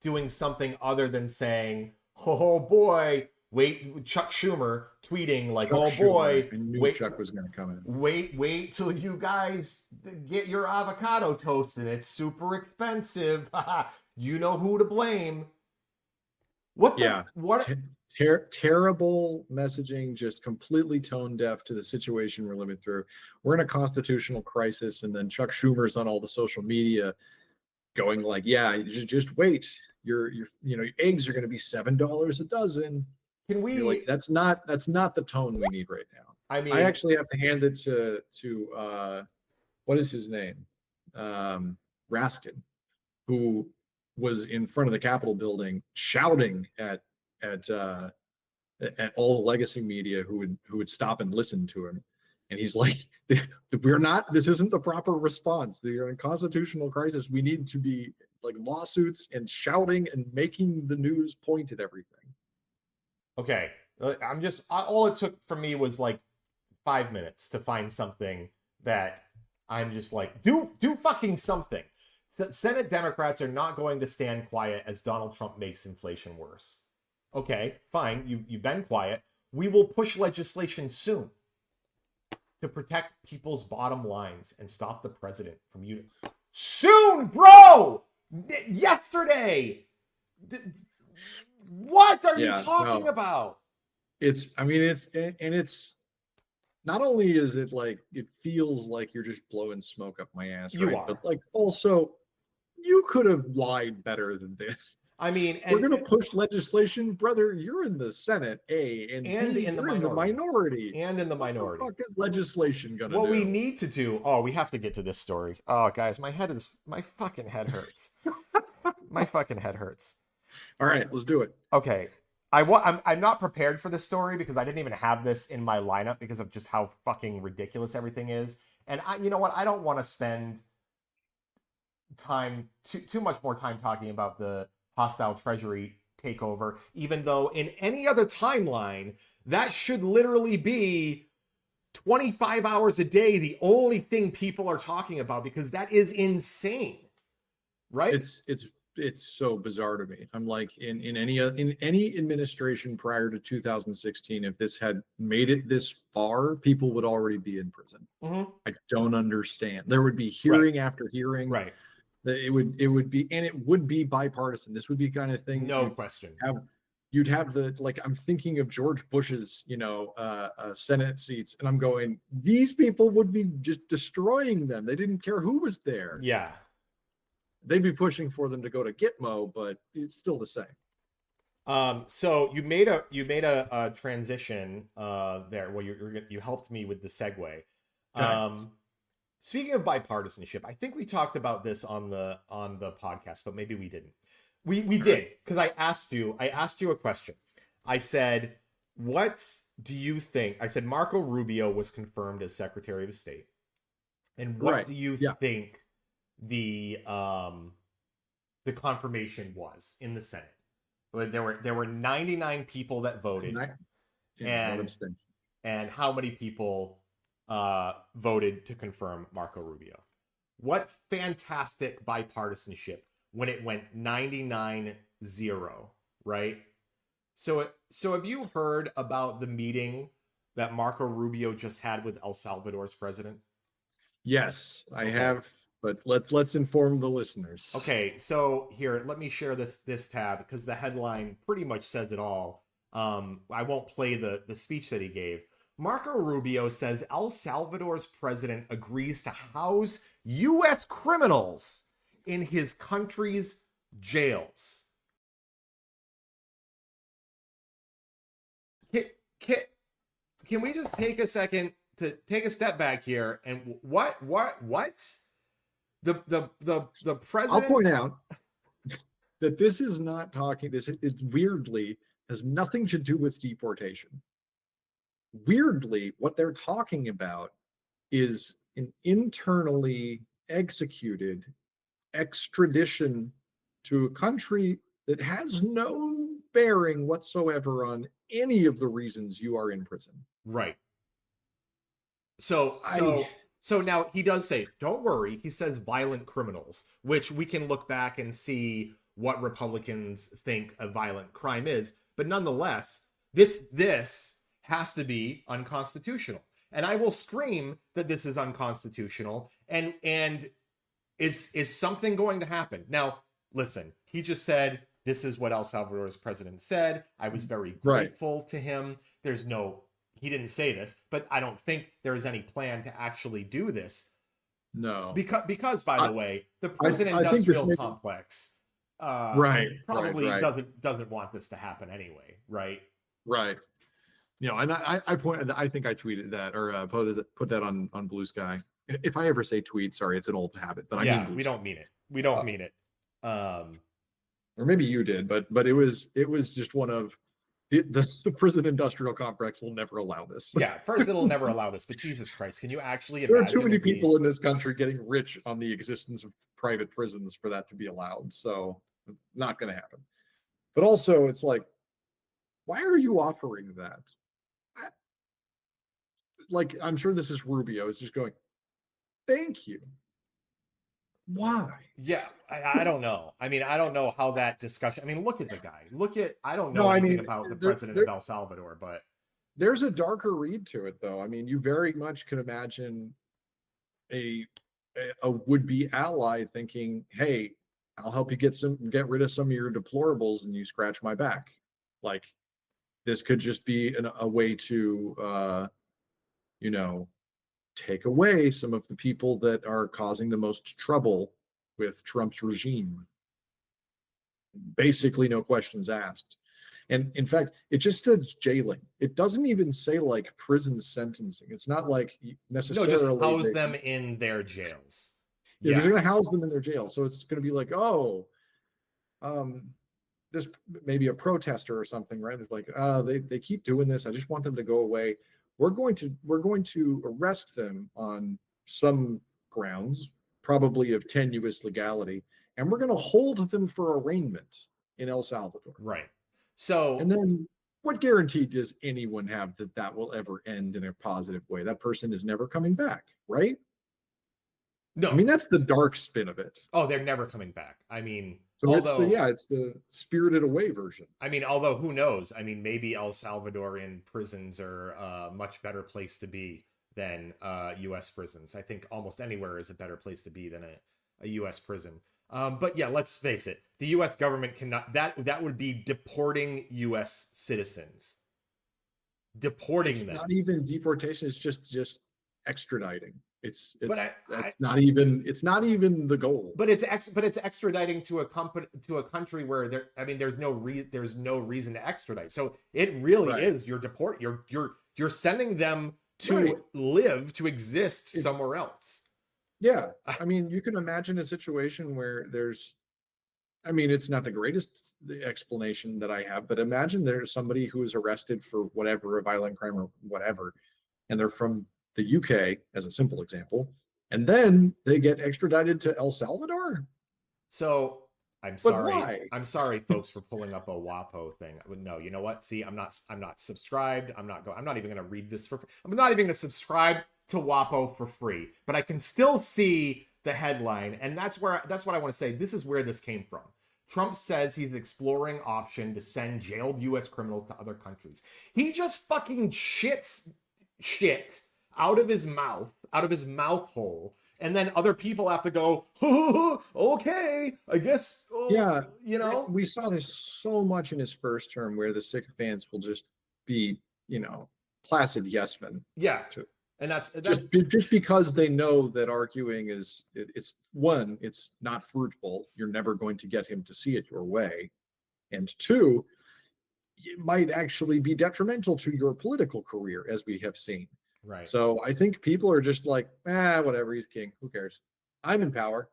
doing something other than saying, "Oh boy, wait," Chuck Schumer tweeting like, Chuck "Oh Schumer. boy, I knew wait, Chuck was going to come in. wait till you guys get your avocado toasted. It's super expensive. You know who to blame." Yeah. What? Terrible messaging, just completely tone deaf to the situation we're living through. We're in a constitutional crisis, and then Chuck Schumer's on all the social media going like, yeah, just wait. Your eggs are going to be $7 a dozen. Can You're like, we? that's not the tone we need right now. I I mean, actually have to hand it to what is his name? Raskin, who was in front of the Capitol building shouting at uh, at all the legacy media who would stop and listen to him. And he's like, we're not, this isn't the proper response. You're in constitutional crisis. We need to be like lawsuits and shouting and making the news point at everything. okay. All it took for me was like 5 minutes to find something that I'm just like, do fucking something. Senate Democrats are not going to stand quiet as Donald Trump makes inflation worse. Okay, fine. You've been quiet. We will push legislation soon to protect people's bottom lines and stop the president from you. Soon, bro. Yesterday. What are you talking about? It's not only is it like, it feels like you're just blowing smoke up my ass, You right? are. But like, also, you could have lied better than this. I mean, we're going to push legislation, brother. You're in the Senate, and B, in the you're in the minority. And in the minority. What the fuck is legislation going to do? What we need to do. Oh, we have to get to this story. Oh, guys, my fucking head hurts. My fucking head hurts. All right, let's do it. Okay. I'm not prepared for this story because I didn't even have this in my lineup because of just how fucking ridiculous everything is. And you know what? I don't want to spend too much more time talking about the hostile treasury takeover, even though in any other timeline that should literally be 25 hours a day, the only thing people are talking about, because that is insane, right? It's so bizarre to me. I'm like, in any administration prior to 2016, if this had made it this far, people would already be in prison. Mm-hmm. I don't understand. There would be hearing after hearing. Right. It would be, and it would be bipartisan. This would be kind of thing. No question. You'd have the, like, I'm thinking of George Bush's, Senate seats, and I'm going, these people would be just destroying them. They didn't care who was there. Yeah. They'd be pushing for them to go to Gitmo, but it's still the same. So you made a transition there. Well, you helped me with the segue. Speaking of bipartisanship, I think we talked about this on the podcast, but maybe we didn't. We did, because I asked you a question. I said, what do you think? I said Marco Rubio was confirmed as Secretary of State. And what do you think the confirmation was in the Senate? There were 99 people that voted. And how many people voted to confirm Marco Rubio? What fantastic bipartisanship when it went 99-0, right? So have you heard about the meeting that Marco Rubio just had with El Salvador's president? Yes, I have, but let's inform the listeners. Okay, so here, let me share this tab, because the headline pretty much says it all. I won't play the speech that he gave. Marco Rubio says El Salvador's president agrees to house U.S. criminals in his country's jails. Can we just take a second to take a step back here? And what the president? I'll point out that this is not talking. It weirdly has nothing to do with deportation. Weirdly, what they're talking about is an internally executed extradition to a country that has no bearing whatsoever on any of the reasons you are in prison. Right. So now he does say, don't worry. He says violent criminals, which we can look back and see what Republicans think a violent crime is. But nonetheless, this has to be unconstitutional. And I will scream that this is unconstitutional. And is something going to happen? Now, listen, he just said, this is what El Salvador's president said. I was very grateful to him. He didn't say this, but I don't think there is any plan to actually do this. No. Because by the way, the prison industrial complex probably doesn't want this to happen anyway, right? Right. And I think I tweeted that or put that on Blue Sky. If I ever say tweet, sorry, it's an old habit, but I mean we don't mean it. We don't mean it. Or maybe you did, but it was just one of the prison industrial complex will never allow this. Yeah, first it'll never allow this, but Jesus Christ, can you actually imagine? There are too many people in this country getting rich on the existence of private prisons for that to be allowed. So not going to happen. But also, it's like, why are you offering that? I'm sure this is Rubio is just going, thank you. Why? Yeah, I don't know. I mean, I don't know how that discussion. I mean, look at the guy. I don't know anything about the president of El Salvador, but there's a darker read to it, though. I mean, you very much could imagine a would-be ally thinking, "Hey, I'll help you get rid of some of your deplorables, and you scratch my back." Like, this could just be a way to, take away some of the people that are causing the most trouble with Trump's regime. Basically, no questions asked. And in fact, it just says jailing. It doesn't even say like prison sentencing. It's not like necessarily. No, just house them in their jails. Yeah, they're going to house them in their jails. So it's going to be like, this maybe a protester or something, right? It's like, they keep doing this. I just want them to go away. We're going to arrest them on some grounds, probably of tenuous legality, and we're going to hold them for arraignment in El Salvador. Right. So and then what guarantee does anyone have that that will ever end in a positive way? That person is never coming back, right? No. I mean, that's the dark spin of it. Oh, they're never coming back. I mean, so it's the spirited away version. I mean, although who knows? I mean, maybe El Salvadorian prisons are a much better place to be than U.S. prisons. I think almost anywhere is a better place to be than a U.S. prison. But yeah, let's face it. The U.S. government cannot. That would be deporting U.S. citizens. Deporting them. Not even deportation. It's just extraditing. It's that's not even the goal. But it's extraditing to a country where there's no reason to extradite. So it really is you're sending them to live, to exist somewhere else. Yeah. I mean, you can imagine a situation where it's not the greatest explanation that I have, but imagine there's somebody who is arrested for whatever, a violent crime or whatever, and they're from the UK, as a simple example, and then they get extradited to El Salvador. So I'm sorry, folks, for pulling up a WAPO thing. No, you know what? See, I'm not subscribed. I'm not even going to read this I'm not even going to subscribe to WAPO for free, but I can still see the headline, and that's what I want to say. This is where this came from. Trump says he's exploring option to send jailed U.S. criminals to other countries. He just fucking shits shit out of his mouth hole, and then other people have to go, oh, okay, I guess. Oh, yeah, we saw this so much in his first term, where the sycophants will just be, placid yes men. Yeah, and that's just because they know that arguing it's not fruitful. You're never going to get him to see it your way, and two, it might actually be detrimental to your political career, as we have seen. Right. So I think people are just like, whatever, he's king. Who cares? I'm in power.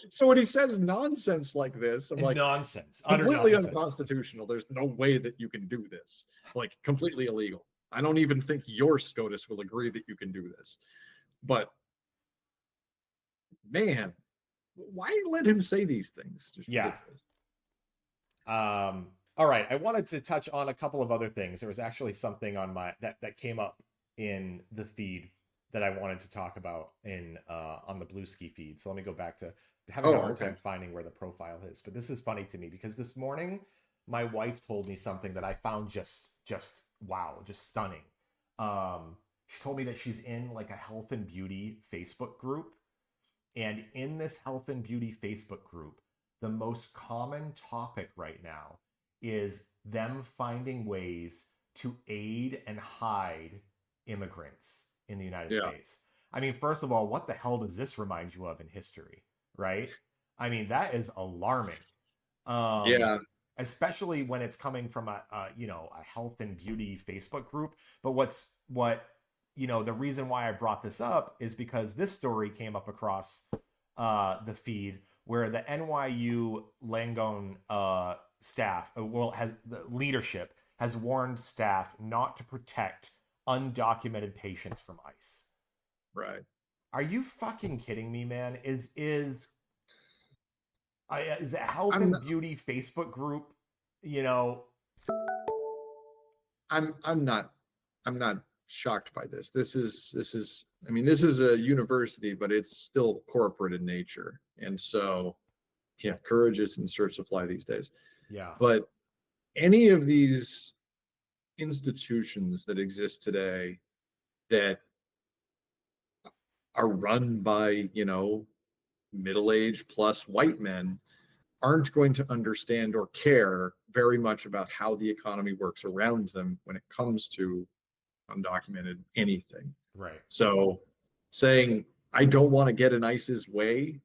So when he says nonsense like this, I'm like, nonsense, completely unconstitutional. There's no way that you can do this. Like, completely illegal. I don't even think your SCOTUS will agree that you can do this. But man, why let him say these things? Just ridiculous. All right, I wanted to touch on a couple of other things. There was actually something on that came up in the feed that I wanted to talk about on the Bluesky feed. So let me go back to having a hard time finding where the profile is. But this is funny to me because this morning my wife told me something that I found just wow, just stunning. She told me that she's in like a health and beauty Facebook group, and in this health and beauty Facebook group, the most common topic right now is them finding ways to aid and hide immigrants in the United States. I mean, first of all, what the hell does this remind you of in history, right? I mean, that is alarming. Especially when it's coming from a health and beauty Facebook group. But the reason why I brought this up is because this story came up across the feed where the NYU Langone staff, the leadership has warned staff not to protect undocumented patients from ICE. Right. Are you fucking kidding me, man? Is a health and beauty Facebook group, I'm not shocked by this. This is a university, but it's still corporate in nature. And so courage is in short supply these days. Yeah. But any of these institutions that exist today that are run by, middle-aged plus white men aren't going to understand or care very much about how the economy works around them when it comes to undocumented anything. Right. So saying, I don't want to get in ICE's way,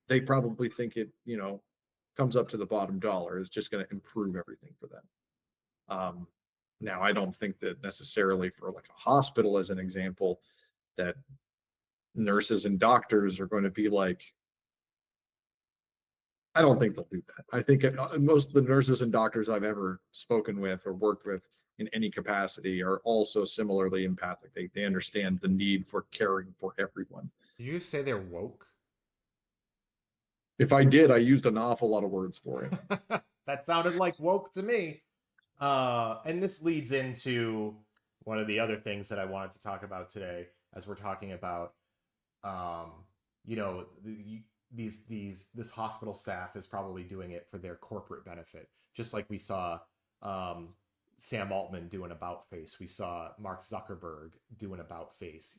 they probably think it, comes up to the bottom dollar. Is just going to improve everything for them. Now, I don't think that necessarily for like a hospital, as an example, that nurses and doctors are going to be like, I don't think they'll do that. I think most of the nurses and doctors I've ever spoken with or worked with in any capacity are also similarly empathic. They understand the need for caring for everyone. Did you say they're woke? If I did, I used an awful lot of words for it. That sounded like woke to me. And this leads into one of the other things that I wanted to talk about today, as we're talking about, um, you know, this hospital staff is probably doing it for their corporate benefit, just like we saw um, Sam Altman do an about face. We saw Mark Zuckerberg do an about face.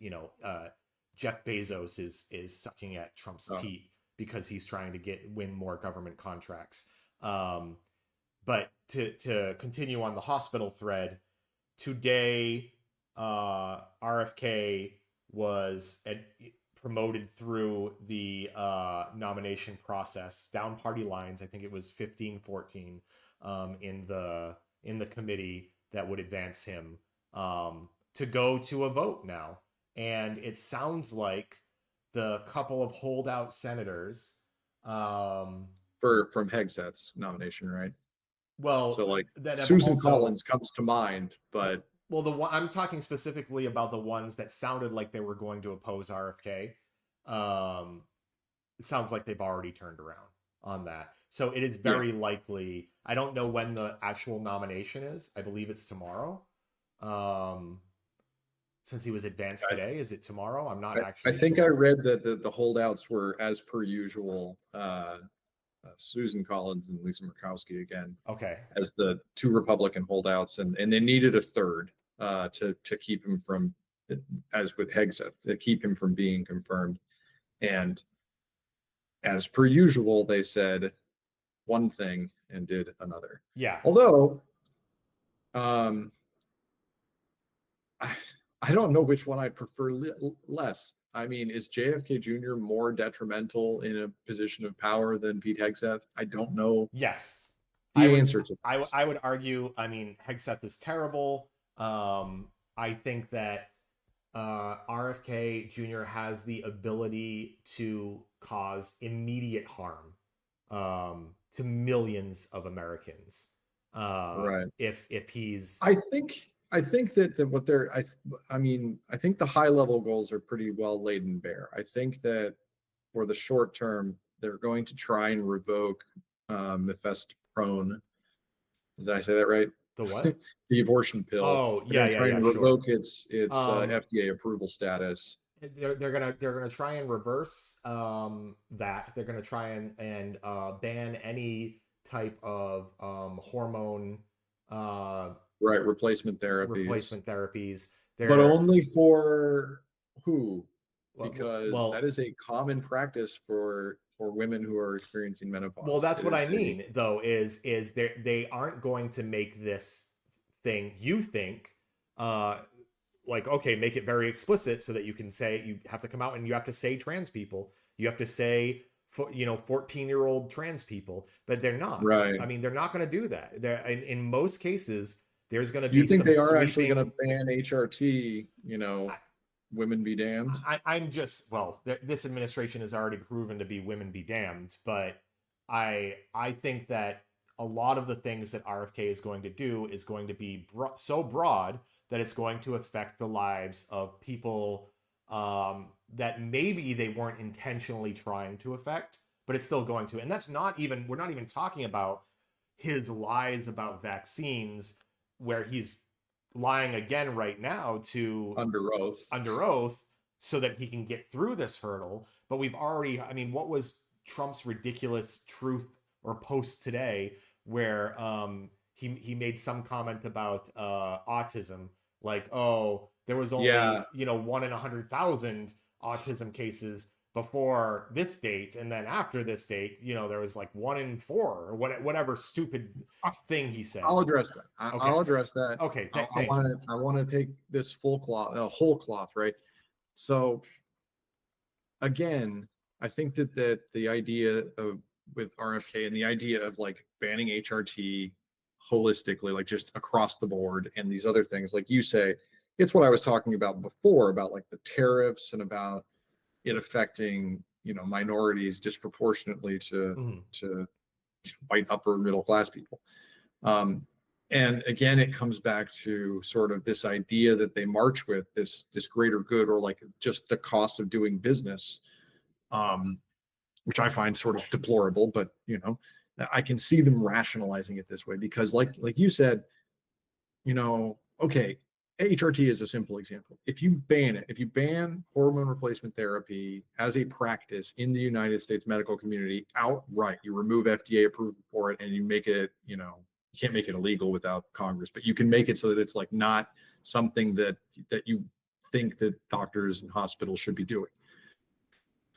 Jeff Bezos is sucking at Trump's teat because he's trying to win more government contracts. But to continue on the hospital thread, today RFK was promoted through the nomination process down party lines. I think it was 15-14 in the committee that would advance him to go to a vote now. And it sounds like the couple of holdout senators from Hegseth's nomination, right? Well, so like Susan Collins comes to mind, but well, I'm talking specifically about the ones that sounded like they were going to oppose RFK. It sounds like they've already turned around on that. So it is very likely. I don't know when the actual nomination is. I believe it's tomorrow. Since he was advanced today, is it tomorrow? I'm not actually. I think sure. I read that the holdouts were, as per usual, Susan Collins and Lisa Murkowski again. Okay. As the two Republican holdouts, and they needed a third to keep him from, as with Hegseth, to keep him from being confirmed. And as per usual, they said one thing and did another. Yeah. Although, I don't know which one I'd prefer less. I mean, is JFK Jr. more detrimental in a position of power than Pete Hegseth? I don't know. Yes. The answer to that. I would argue, I mean, Hegseth is terrible. I think that RFK Jr. has the ability to cause immediate harm to millions of Americans. Right. If he's, I think that what they're, I mean, I think the high level goals are pretty well laid bare. I think that for the short term, they're going to try and revoke mifepristone. Did I say that right? The what? The abortion pill. Oh, yeah, try and revoke its FDA approval status. They're gonna try and reverse that. They're gonna try and ban any type of hormone replacement therapies. But only for who? Because that is a common practice for women who are experiencing menopause. Well, that's what I mean, though, is they aren't going to make this thing, you think, like, okay, make it very explicit so that you can say, you have to come out and you have to say trans people. You have to say, 14-year-old trans people, but they're not. Right. I mean, they're not going to do that. They're in most cases, there's going to be. You think they are actually going to ban HRT? Women be damned. I'm just, well, this administration has already proven to be women be damned, but I think that a lot of the things that RFK is going to do is going to be so broad that it's going to affect the lives of people that maybe they weren't intentionally trying to affect, but it's still going to. And that's not even, we're not even talking about his lies about vaccines, where he's lying again right now to under oath so that he can get through this hurdle. But we've already, I mean, what was Trump's ridiculous truth or post today where he made some comment about autism, like, oh, there was only 1 in 100,000 autism cases before this date, and then after this date, there was like 1 in 4 or whatever stupid thing he said. I'll address that. I'll address that. Okay. I want to take this whole cloth, right? So again, I think that the idea of with RFK and the idea of like banning HRT holistically, like just across the board, and these other things, like you say, it's what I was talking about before, about like the tariffs and about it affecting minorities disproportionately to white upper middle class people. And again, it comes back to sort of this idea that they march with, this greater good, or like just the cost of doing business, which I find sort of deplorable, but I can see them rationalizing it this way because, like you said, okay, HRT is a simple example. If you ban it, if you ban hormone replacement therapy as a practice in the United States medical community outright, you remove FDA approval for it and you make it, you can't make it illegal without Congress, but you can make it so that it's like not something that you think that doctors and hospitals should be doing.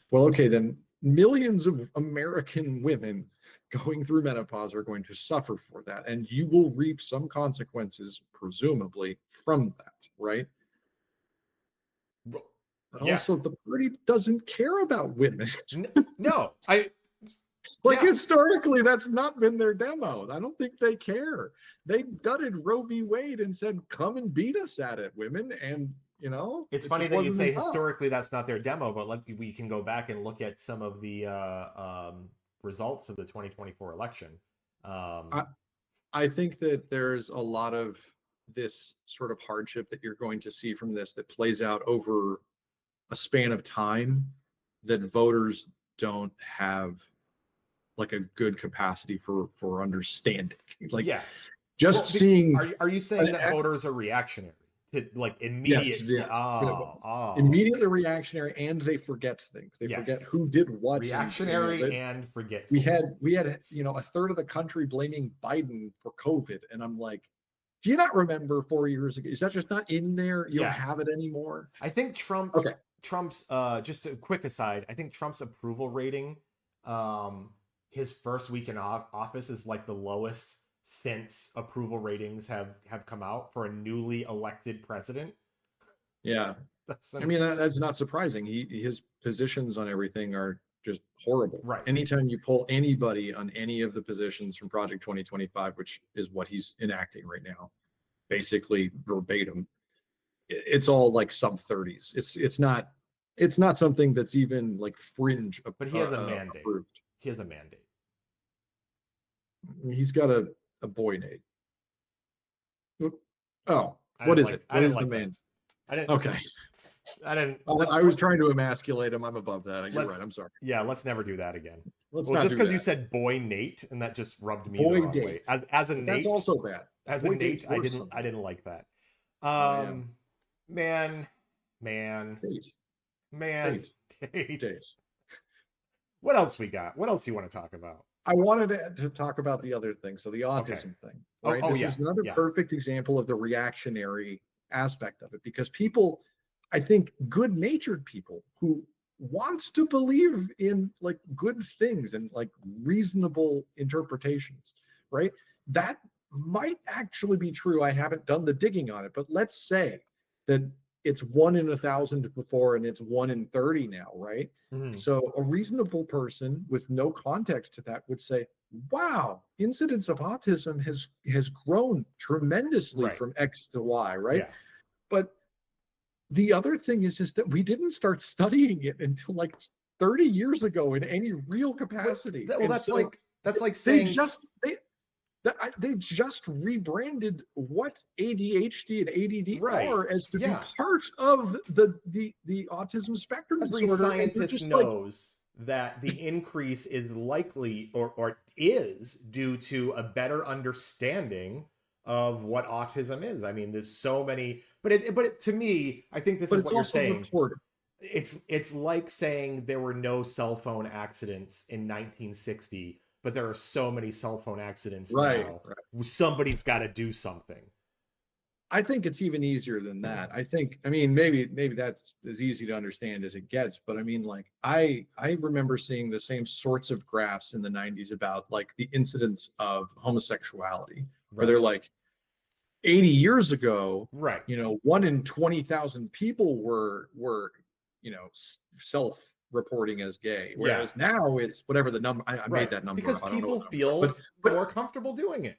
Well, okay, then millions of American women going through menopause are going to suffer for that, and you will reap some consequences, presumably, from that, right? But Yeah. also, the party doesn't care about women. No, historically, that's not been their demo. I don't think they care. They gutted Roe v. Wade and said, "Come and beat us at it, women," and it's funny that you say historically that's not their demo, but we can go back and look at some of the results of the 2024 election. I think that there's a lot of this sort of hardship that you're going to see from this that plays out over a span of time that voters don't have like a good capacity for understanding. Seeing. Are you saying that voters are reactionary? To like immediate, yes. Immediately reactionary, and they forget things. They forget who did what. Reactionary and forgetful. We had a third of the country blaming Biden for COVID, and I'm like, do you not remember 4 years ago? Is that just not in there? You don't have it anymore. I think Trump's just a quick aside. I think Trump's approval rating, his first week in office is like the lowest since approval ratings have come out for a newly elected president. Yeah. That's not surprising. His positions on everything are just horrible. Right. Anytime you pull anybody on any of the positions from Project 2025, which is what he's enacting right now, basically verbatim, it's all like sub 30s. It's not something that's even like fringe. But he has a mandate. Approved. He has a mandate. He's got a boy Nate. Oh, what is it? What is the man? I didn't. Okay. I didn't. I was trying to emasculate him. I'm above that. You're right. I'm sorry. Yeah, let's never do that again. Just because you said boy Nate, and that just rubbed me the wrong way. As a Nate, that's also bad. As a Nate, I didn't like that. Man. Date. What else we got? What else do you want to talk about? I wanted to talk about the other thing. So the autism thing, right? This is another perfect example of the reactionary aspect of it, because people, I think good-natured people who wants to believe in like good things and like reasonable interpretations, right? That might actually be true. I haven't done the digging on it, but let's say that it's 1 in 1,000 before and it's 1 in 30 now, right? Mm-hmm. So a reasonable person with no context to that would say, wow, incidence of autism has grown tremendously from X to Y, right? Yeah. But the other thing is that we didn't start studying it until like 30 years ago in any real capacity. Well, that's like saying they just rebranded what ADHD and ADD are as to be part of the autism spectrum disorder. Every scientist knows that the increase is likely or is due to a better understanding of what autism is. I mean, there's so many, but to me, I think this is what you're saying. Reported. It's like saying there were no cell phone accidents in 1960. But there are so many cell phone accidents now. Right. Somebody's got to do something. I think it's even easier than that. Maybe that's as easy to understand as it gets. But I mean, like, I remember seeing the same sorts of graphs in the 90s about like the incidence of homosexuality, where they're like 80 years ago, 1 in 20,000 people were self-reporting as gay, whereas now it's whatever the number. I made that number because people feel more comfortable doing it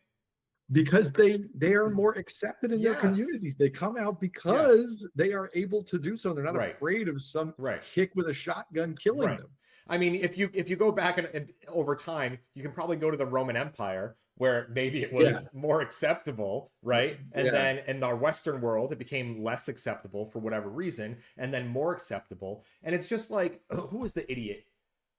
because they are more accepted in their communities. They come out because they are able to do so. They're not afraid of some hick with a shotgun killing them. I mean, if you go back and over time, you can probably go to the Roman Empire where maybe it was more acceptable, right? And then in our Western world, it became less acceptable for whatever reason, and then more acceptable. And it's just like, who was the idiot?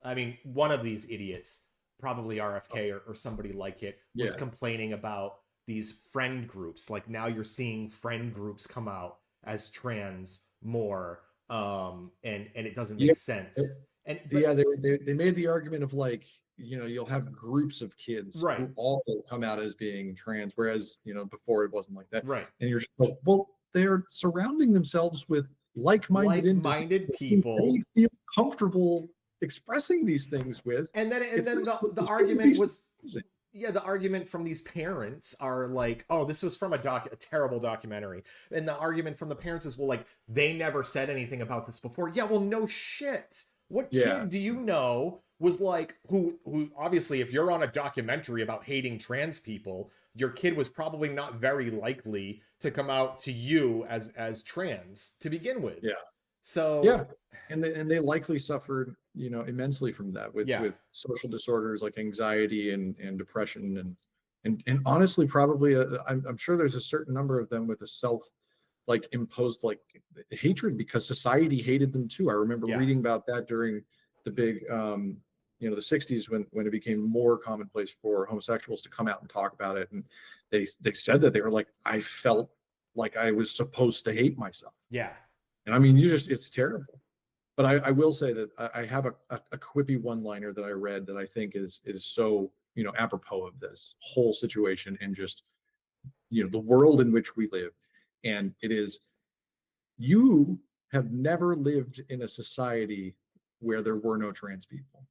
I mean, one of these idiots probably RFK or somebody like it, was complaining about these friend groups. Like now you're seeing friend groups come out as trans more, and it doesn't make sense. They made the argument of like, you'll have groups of kids who all come out as being trans, whereas before it wasn't like that. Right. And you're just like, well, they're surrounding themselves with like-minded people they feel comfortable expressing these things with. And then the argument was the argument from these parents are like, oh, this was from a terrible documentary. And the argument from the parents is, well, like, they never said anything about this before. Yeah, well, no shit. What kid do you know was like, who obviously, if you're on a documentary about hating trans people, your kid was probably not very likely to come out to you as trans to begin with. Yeah. So and they likely suffered, immensely from that with social disorders like anxiety and depression and honestly, probably I'm sure there's a certain number of them with a imposed hatred because society hated them too. I remember reading about that during the big the 60s when it became more commonplace for homosexuals to come out and talk about it, and they said that they were like, I felt like I was supposed to hate myself. And I mean, it's terrible. But I will say that I have a quippy one-liner that I read that I think is so apropos of this whole situation and just the world in which we live. And it is, you have never lived in a society where there were no trans people,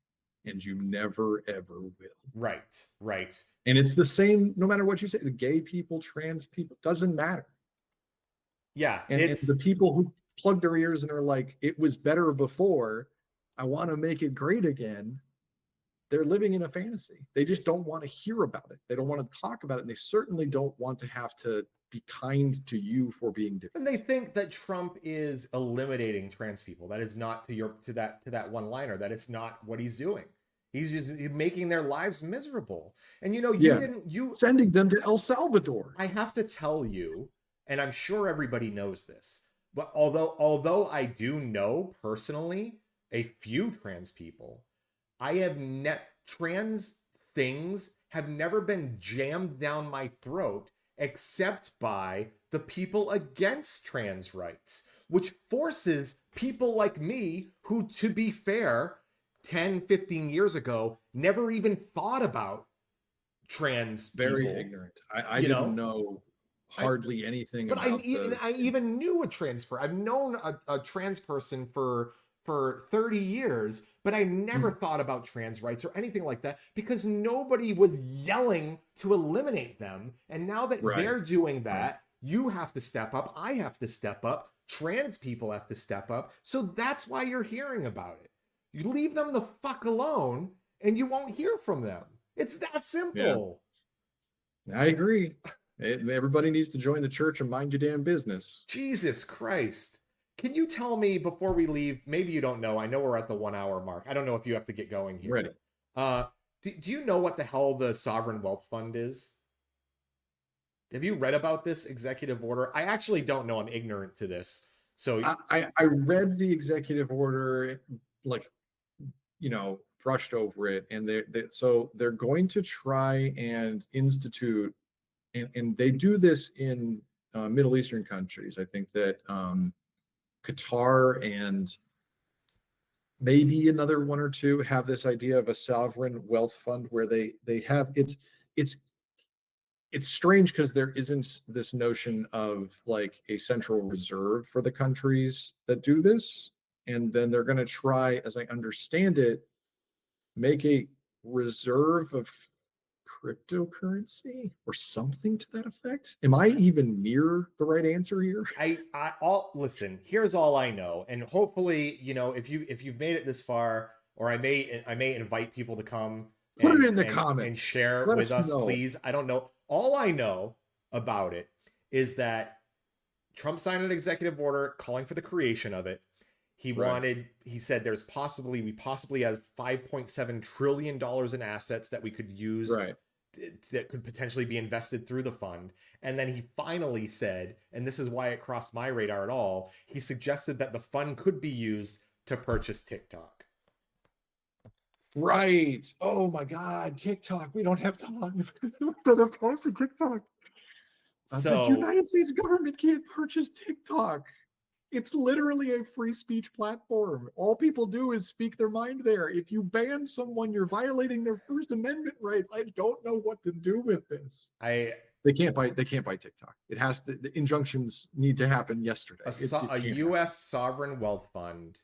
and you never ever will. Right. And it's the same no matter what you say. The gay people, trans people, doesn't matter. And the people who plug their ears and are like, it was better before, I want to make it great again, they're living in a fantasy. They just don't want to hear about it. They don't want to talk about it. And they certainly don't want to have to be kind to you for being different. And they think that Trump is eliminating trans people. That is not to that one-liner. That is not what he's doing. He's just making their lives miserable. And you sending them to El Salvador. I have to tell you, and I'm sure everybody knows this, but although I do know personally a few trans people, trans things have never been jammed down my throat except by the people against trans rights, which forces people like me who, to be fair, 10, 15 years ago, never even thought about trans Very people. Ignorant. I didn't know hardly anything but about I even knew a trans person. I've known a trans person for 30 years, but I never thought about trans rights or anything like that because nobody was yelling to eliminate them. And now that they're doing that, you have to step up. I have to step up. Trans people have to step up. So that's why you're hearing about it. You leave them the fuck alone and you won't hear from them. It's that simple. I agree. Everybody needs to join the church and mind your damn business. Jesus Christ. Can you tell me before we leave, maybe you don't know, I know we're at the 1 hour mark. I don't know if you have to get going here. Ready. Do you know what the hell the Sovereign Wealth Fund is? Have you read about this executive order? I actually don't know. I'm ignorant to this. So I read the executive order, brushed over it. And so they're going to try and institute, and they do this in Middle Eastern countries. I think that Qatar and maybe another one or two have this idea of a sovereign wealth fund where they have it's strange because there isn't this notion of like a central reserve for the countries that do this. And then they're going to try, as I understand it, make a reserve of cryptocurrency or something to that effect. Am I even near the right answer here? Listen, here's all I know. And hopefully, if you've made it this far, or I may invite people to come put it in the comments and share with us, please. I don't know. All I know about it is that Trump signed an executive order calling for the creation of it. He said we possibly have $5.7 trillion in assets that we could use that could potentially be invested through the fund. And then he finally said, and this is why it crossed my radar at all, he suggested that the fund could be used to purchase TikTok. Right. Oh my God, TikTok. We don't have time. We don't have time for TikTok. The So United States government can't purchase TikTok. It's literally a free speech platform. All people do is speak their mind there. If you ban someone, you're violating their First Amendment rights. I don't know what to do with this. I They can't buy TikTok. It has to, the injunctions need to happen yesterday. It a can't U.S. sovereign wealth fund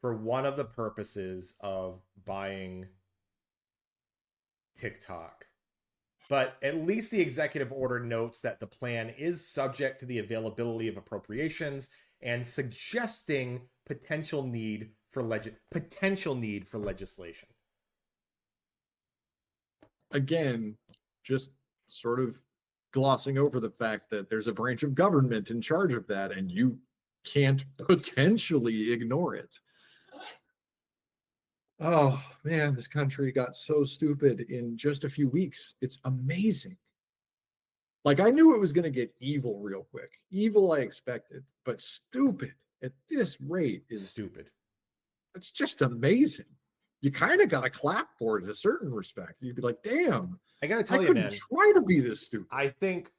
for one of the purposes of buying TikTok. But at least the executive order notes that the plan is subject to the availability of appropriations and suggesting potential need for legislation. Again, just sort of glossing over the fact that there's a branch of government in charge of that, and you can't potentially ignore it. Oh man, this country got so stupid in just a few weeks. It's amazing. Like, I knew it was going to get evil real quick. Evil I expected, but stupid at this rate is stupid. It's just amazing. You kind of got to clap for it in a certain respect. You'd be like, damn, I got to tell you, man, try to be this stupid. I think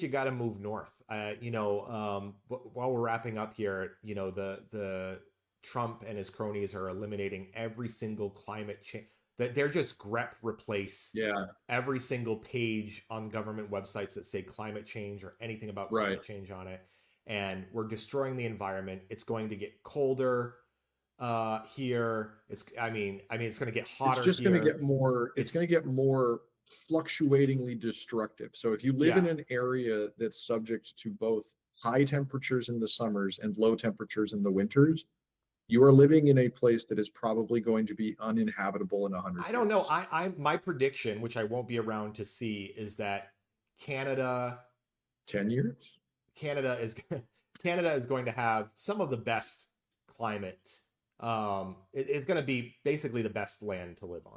you got to move north. While we're wrapping up here, the Trump and his cronies are eliminating every single climate change. That they're just grep replace every single page on government websites that say climate change or anything about climate change on it, and we're destroying the environment. It's going to get colder here. It's going to get hotter. It's just going to get more. It's going to get more fluctuatingly destructive. So if you live in an area that's subject to both high temperatures in the summers and low temperatures in the winters, you are living in a place that is probably going to be uninhabitable in 100 years. I don't know. My prediction, which I won't be around to see, is that Canada 10 years. Canada is going to have some of the best climate. It's going to be basically the best land to live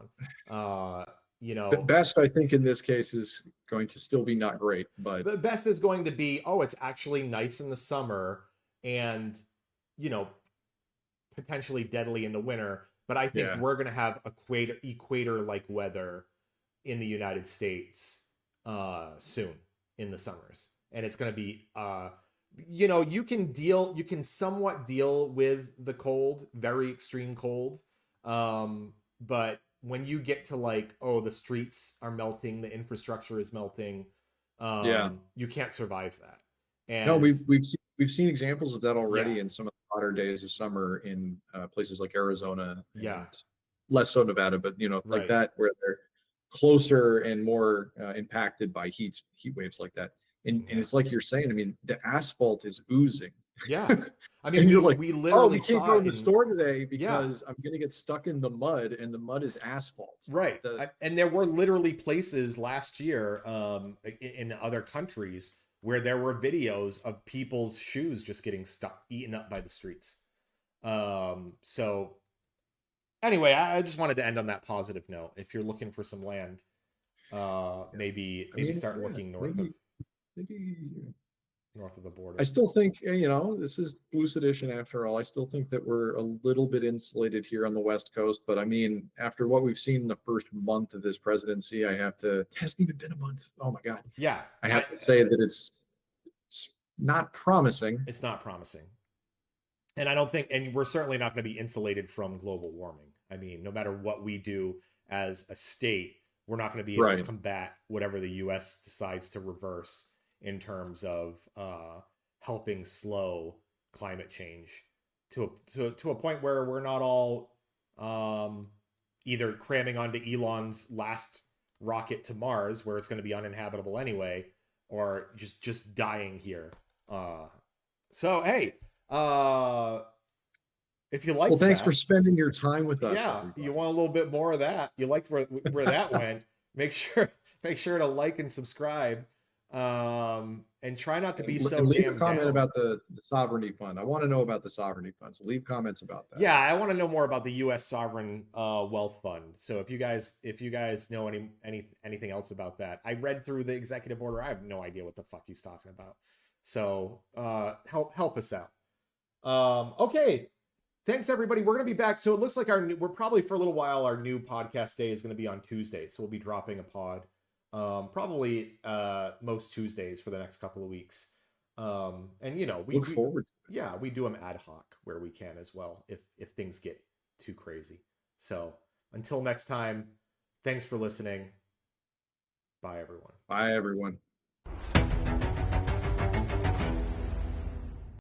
on. The best, I think, in this case is going to still be not great, but the best is going to be, it's actually nice in the summer and, potentially deadly in the winter. But I think we're going to have equator-like weather in the United States soon in the summers. And it's going to be, you can somewhat deal with the cold, very extreme cold. But when you get to the streets are melting, the infrastructure is melting, you can't survive that. And no, we've seen examples of that already in some of the hotter days of summer in places like Arizona and less so Nevada, but like that, where they're closer and more impacted by heat waves like that. And it's like you're saying, I mean, the asphalt is oozing. Yeah. I mean, we literally we can't go in the store today because I'm going to get stuck in the mud, and the mud is asphalt. Right. And there were literally places last year in other countries where there were videos of people's shoes just getting eaten up by the streets. So anyway, I just wanted to end on that positive note. If you're looking for some land, maybe start looking north of the border. I still think, this is Blues Edition after all. I still think that we're a little bit insulated here on the West Coast. But I mean, after what we've seen in the first month of this presidency, it hasn't even been a month. Oh my God. Yeah. I have to say that it's not promising. It's not promising. And I don't think, and we're certainly not going to be insulated from global warming. I mean, no matter what we do as a state, we're not going to be able to combat whatever the U.S. decides to reverse in terms of helping slow climate change to a point where we're not all either cramming onto Elon's last rocket to Mars, where it's going to be uninhabitable anyway, or just dying here. So hey, if you like, thanks for spending your time with us. Yeah, everybody. You want a little bit more of that? You liked where that went? Make sure to like and subscribe. And try not to be so leave damn a comment down. about the sovereignty fund. I want to know about the sovereignty fund, so leave comments about that. Yeah, I want to know more about the U.S. sovereign wealth fund. So if you guys know anything else about that, I read through the executive order. I have no idea what the fuck he's talking about. So help us out. Okay, thanks everybody. We're going to be back. So it looks like we're probably for a little while, our new podcast day is going to be on Tuesday. So we'll be dropping a pod probably most Tuesdays for the next couple of weeks. And we look forward. Yeah, we do them ad hoc where we can as well if things get too crazy. So until next time, thanks for listening. Bye everyone. Bye everyone.